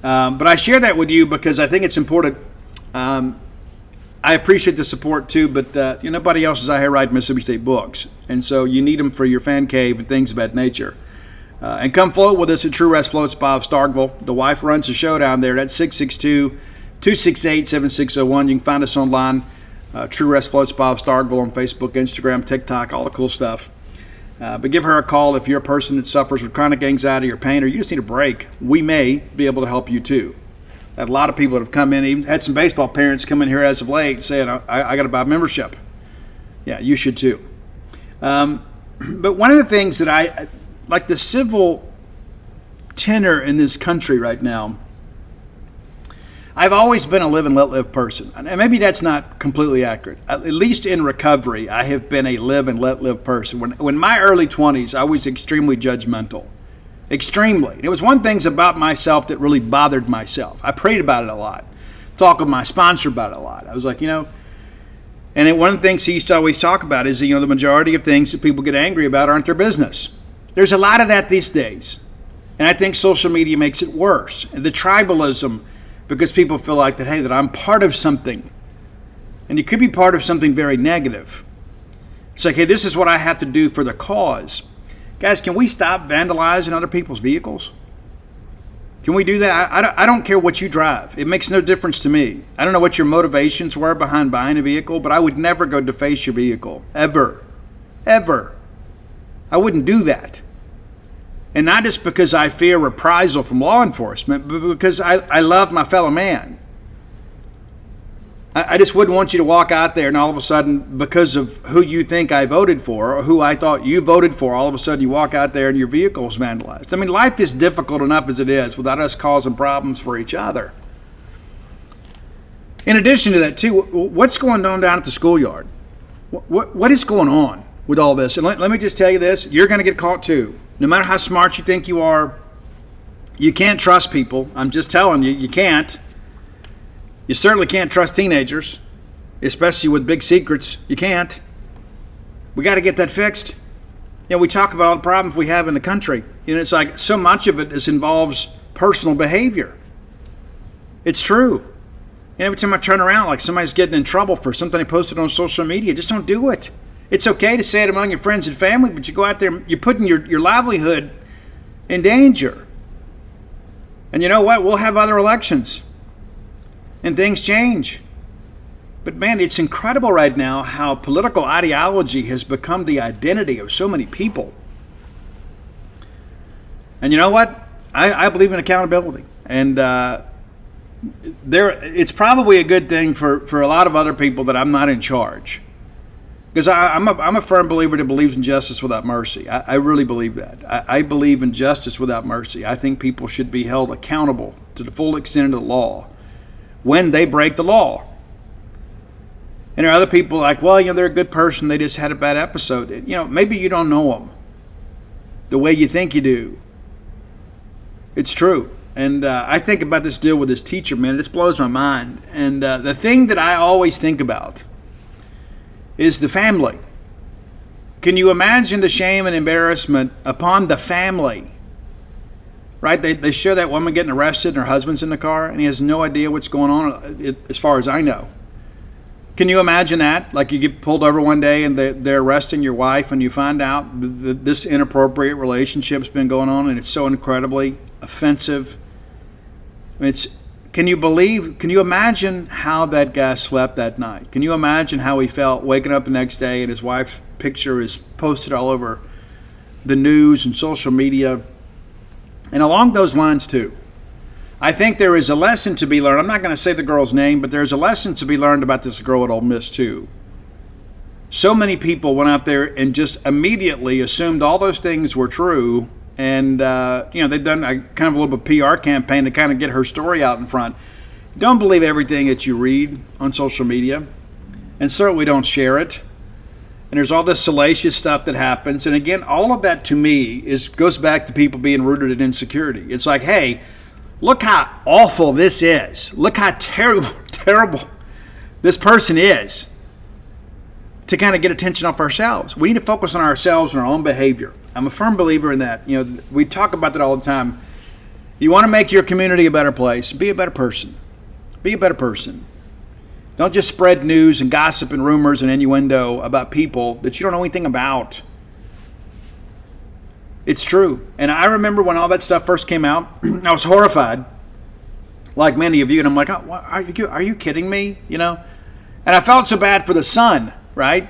But I share that with you because I think it's important. I appreciate the support too, but nobody else is out here writing Mississippi State books. And so you need them for your fan cave and things of that nature. And come float with us at True Rest Float Spa of Starkville. The wife runs the show down there. That's 662-268-7601. You can find us online. True Rest Float Spa of Starkville on Facebook, Instagram, TikTok, all the cool stuff. But give her a call if you're a person that suffers with chronic anxiety or pain, or you just need a break. We may be able to help you too. I had a lot of people that have come in, even had some baseball parents come in here as of late saying, I got to buy membership. Yeah, you should too. But one of the things that I like, the civil tenor in this country right now, I've always been a live and let live person. And maybe that's not completely accurate. At least in recovery, I have been a live and let live person. When my early 20s, I was extremely judgmental. Extremely. And it was one of the things about myself that really bothered myself. I prayed about it a lot. Talked with my sponsor about it a lot. I was like, one of the things he used to always talk about is, the majority of things that people get angry about aren't their business. There's a lot of that these days. And I think social media makes it worse. And the tribalism, because people feel like that, hey, that I'm part of something. And you could be part of something very negative. It's like, hey, this is what I have to do for the cause. Guys, can we stop vandalizing other people's vehicles? Can we do that? I don't care what you drive. It makes no difference to me. I don't know what your motivations were behind buying a vehicle, but I would never go deface your vehicle. Ever. Ever. I wouldn't do that. And not just because I fear reprisal from law enforcement, but because I love my fellow man. I just wouldn't want you to walk out there and all of a sudden, because of who you think I voted for or who I thought you voted for, all of a sudden you walk out there and your vehicle is vandalized. I mean, life is difficult enough as it is without us causing problems for each other. In addition to that, too, what's going on down at the schoolyard? What is going on with all this? And let me just tell you this. You're going to get caught, too. No matter how smart you think you are, you can't trust people. I'm just telling you, you can't. You certainly can't trust teenagers, especially with big secrets. You can't. We got to get that fixed. We talk about all the problems we have in the country. It's like so much of it involves personal behavior. It's true. And every time I turn around, like somebody's getting in trouble for something they posted on social media, just don't do it. It's okay to say it among your friends and family, but you go out there, you're putting your livelihood in danger. And you know what? We'll have other elections. And things change. But man, it's incredible right now how political ideology has become the identity of so many people. And you know what? I believe in accountability. And it's probably a good thing for a lot of other people that I'm not in charge. Because I'm a firm believer that believes in justice without mercy. I really believe that. I believe in justice without mercy. I think people should be held accountable to the full extent of the law when they break the law. And there are other people like, well, they're a good person. They just had a bad episode. Maybe you don't know them the way you think you do. It's true. And I think about this deal with this teacher, man. It just blows my mind. And the thing that I always think about is the family. Can you imagine the shame and embarrassment upon the family? Right? They show that woman getting arrested and her husband's in the car and he has no idea what's going on, as far as I know. Can you imagine that? Like you get pulled over one day and they're arresting your wife and you find out that this inappropriate relationship's been going on and it's so incredibly offensive. I mean, can you imagine how that guy slept that night? Can you imagine how he felt waking up the next day and his wife's picture is posted all over the news and social media? And along those lines too, I think there is a lesson to be learned. I'm not going to say the girl's name, but there's a lesson to be learned about this girl at Ole Miss too. So many people went out there and just immediately assumed all those things were true. And, they've done a kind of a little bit of PR campaign to kind of get her story out in front. Don't believe everything that you read on social media, and certainly don't share it. And there's all this salacious stuff that happens. And again, all of that to me goes back to people being rooted in insecurity. It's like, hey, look how awful this is. Look how terrible this person is. To kind of get attention off ourselves. We need to focus on ourselves and our own behavior. I'm a firm believer in that. We talk about that all the time. You want to make your community a better place, be a better person. Be a better person. Don't just spread news and gossip and rumors and innuendo about people that you don't know anything about. It's true. And I remember when all that stuff first came out, I was horrified, like many of you. And I'm like, oh, are you kidding me? And I felt so bad for the son, right?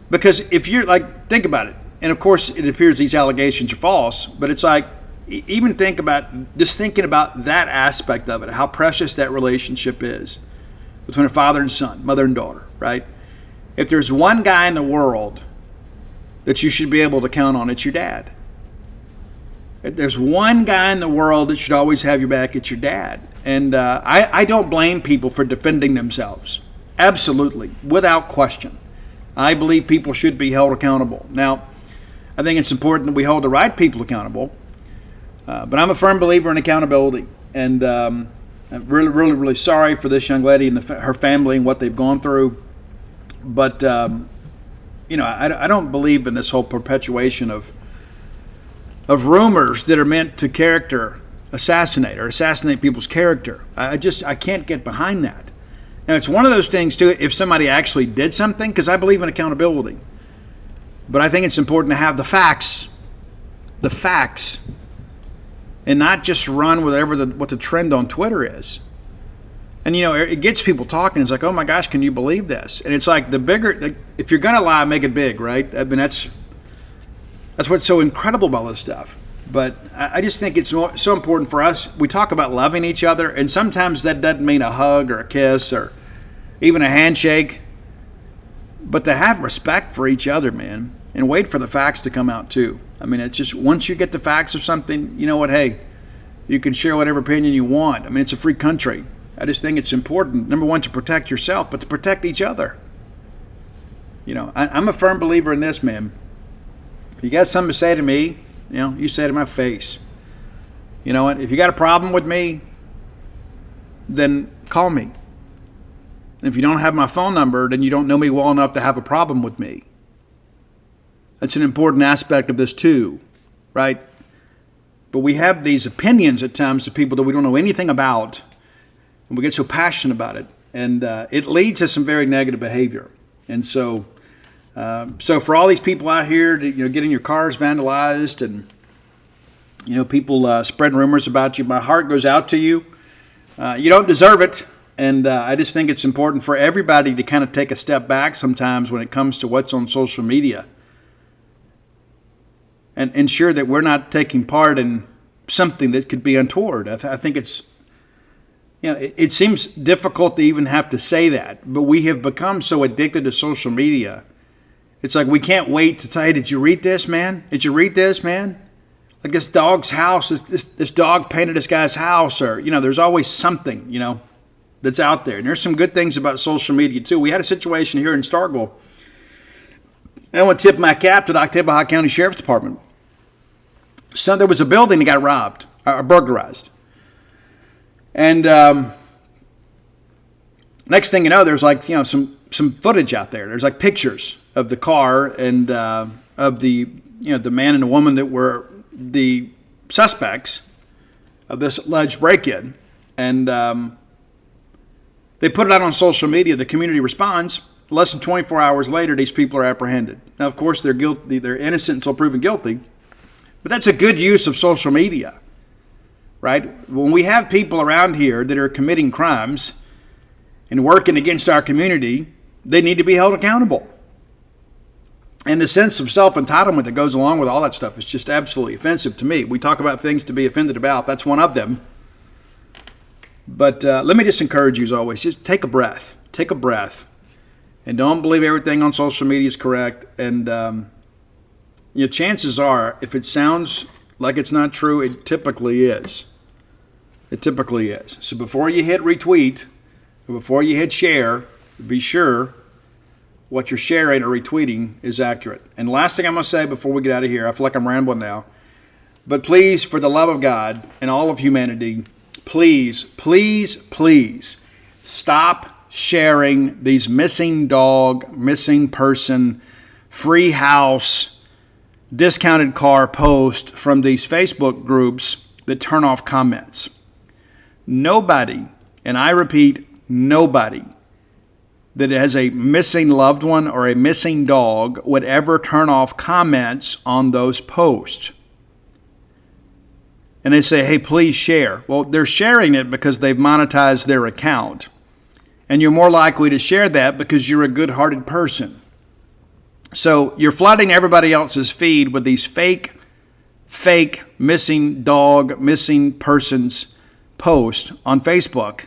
Because if you're like, think about it. And of course, it appears these allegations are false, but it's like, even thinking about that aspect of it, how precious that relationship is between a father and son, mother and daughter, right? If there's one guy in the world that you should be able to count on, it's your dad. If there's one guy in the world that should always have your back, it's your dad. And I don't blame people for defending themselves. Absolutely, without question. I believe people should be held accountable. Now, I think it's important that we hold the right people accountable, but I'm a firm believer in accountability. And I'm really, really, really sorry for this young lady and her family and what they've gone through. But, I don't believe in this whole perpetuation of rumors that are meant to character assassinate people's character. I can't get behind that. Now, it's one of those things, too, if somebody actually did something, because I believe in accountability. But I think it's important to have the facts, and not just run with what the trend on Twitter is. And, it gets people talking. It's like, oh, my gosh, can you believe this? And it's like if you're going to lie, make it big, right? I mean, that's what's so incredible about this stuff. But I just think it's so important for us. We talk about loving each other, and sometimes that doesn't mean a hug or a kiss or even a handshake. But to have respect for each other, man, and wait for the facts to come out too. I mean, it's just once you get the facts of something, you know what, hey, you can share whatever opinion you want. I mean, it's a free country. I just think it's important, number one, to protect yourself, but to protect each other. I'm a firm believer in this, man. You got something to say to me, you say it to my face. You know what? If you got a problem with me, then call me. And if you don't have my phone number, then you don't know me well enough to have a problem with me. That's an important aspect of this too, right? But we have these opinions at times of people that we don't know anything about, and we get so passionate about it, and it leads to some very negative behavior. And so for all these people out here, getting your cars vandalized and people spreading rumors about you, my heart goes out to you. You don't deserve it, and I just think it's important for everybody to kind of take a step back sometimes when it comes to what's on social media, and ensure that we're not taking part in something that could be untoward. I think it's, it seems difficult to even have to say that, but we have become so addicted to social media. It's like we can't wait to tell you, did you read this, man? Did you read this, man? Like this dog's house, this dog painted this guy's house, or, there's always something, that's out there. And there's some good things about social media, too. We had a situation here in Starkville. I want to tip my cap to the Octavia County Sheriff's Department. So there was a building that got robbed. burglarized. And next thing you know, there's like, some footage out there. There's like pictures of the car and of the man and the woman that were the suspects of this alleged break-in. And they put it out on social media. The community responds. Less than 24 hours later, these people are apprehended. Now, of course, they're guilty. They're innocent until proven guilty. But that's a good use of social media, right? When we have people around here that are committing crimes and working against our community, they need to be held accountable. And the sense of self-entitlement that goes along with all that stuff is just absolutely offensive to me. We talk about things to be offended about. That's one of them. But let me just encourage you, as always, just take a breath. Take a breath. And don't believe everything on social media is correct. And chances are, if it sounds like it's not true, it typically is. It typically is. So before you hit retweet, or before you hit share, be sure what you're sharing or retweeting is accurate. And the last thing I'm going to say before we get out of here, I feel like I'm rambling now, but please, for the love of God and all of humanity, please, please, please stop sharing these missing dog, missing person, free house, discounted car posts from these Facebook groups that turn off comments. Nobody, and I repeat, nobody that has a missing loved one or a missing dog would ever turn off comments on those posts. And they say, hey, please share. Well, they're sharing it because they've monetized their account. And you're more likely to share that because you're a good-hearted person. So you're flooding everybody else's feed with these fake missing dog, missing persons posts on Facebook.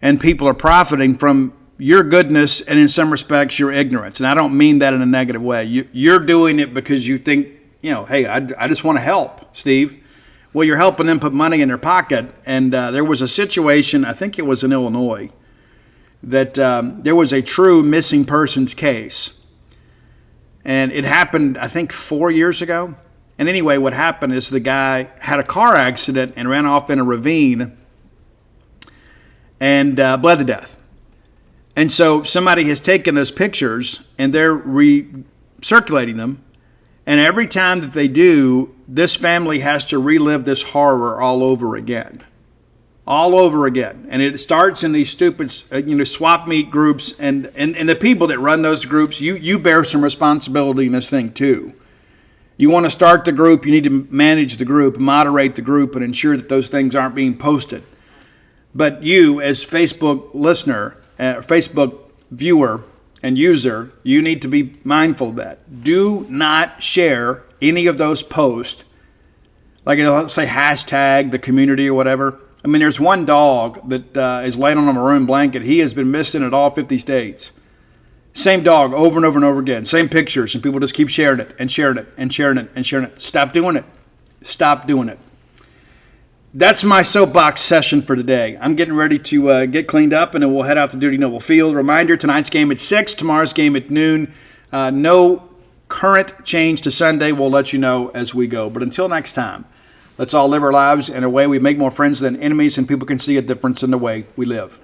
And people are profiting from your goodness and, in some respects, your ignorance. And I don't mean that in a negative way. You're doing it because you think, hey, I just want to help, Steve. Well, you're helping them put money in their pocket. And there was a situation, I think it was in Illinois, that there was a true missing persons case. And it happened, I think, 4 years ago. And anyway, what happened is the guy had a car accident and ran off in a ravine and bled to death. And so somebody has taken those pictures and they're recirculating them. And every time that they do, this family has to relive this horror all over again. All over again. And it starts in these stupid, swap meet groups. And the people that run those groups, you bear some responsibility in this thing too. You want to start the group, you need to manage the group, moderate the group, and ensure that those things aren't being posted. But you, as Facebook listener, Facebook viewer and user, you need to be mindful of that. Do not share any of those posts. Like, let's say hashtag the community or whatever. I mean, there's one dog that is laying on a maroon blanket. He has been missing at all 50 states. Same dog over and over and over again. Same pictures, and people just keep sharing it and sharing it and sharing it and sharing it. Stop doing it. Stop doing it. That's my soapbox session for today. I'm getting ready to get cleaned up, and then we'll head out to Duty Noble Field. Reminder, tonight's game at 6, tomorrow's game at noon. No current change to Sunday. We'll let you know as we go. But until next time, let's all live our lives in a way we make more friends than enemies, and people can see a difference in the way we live.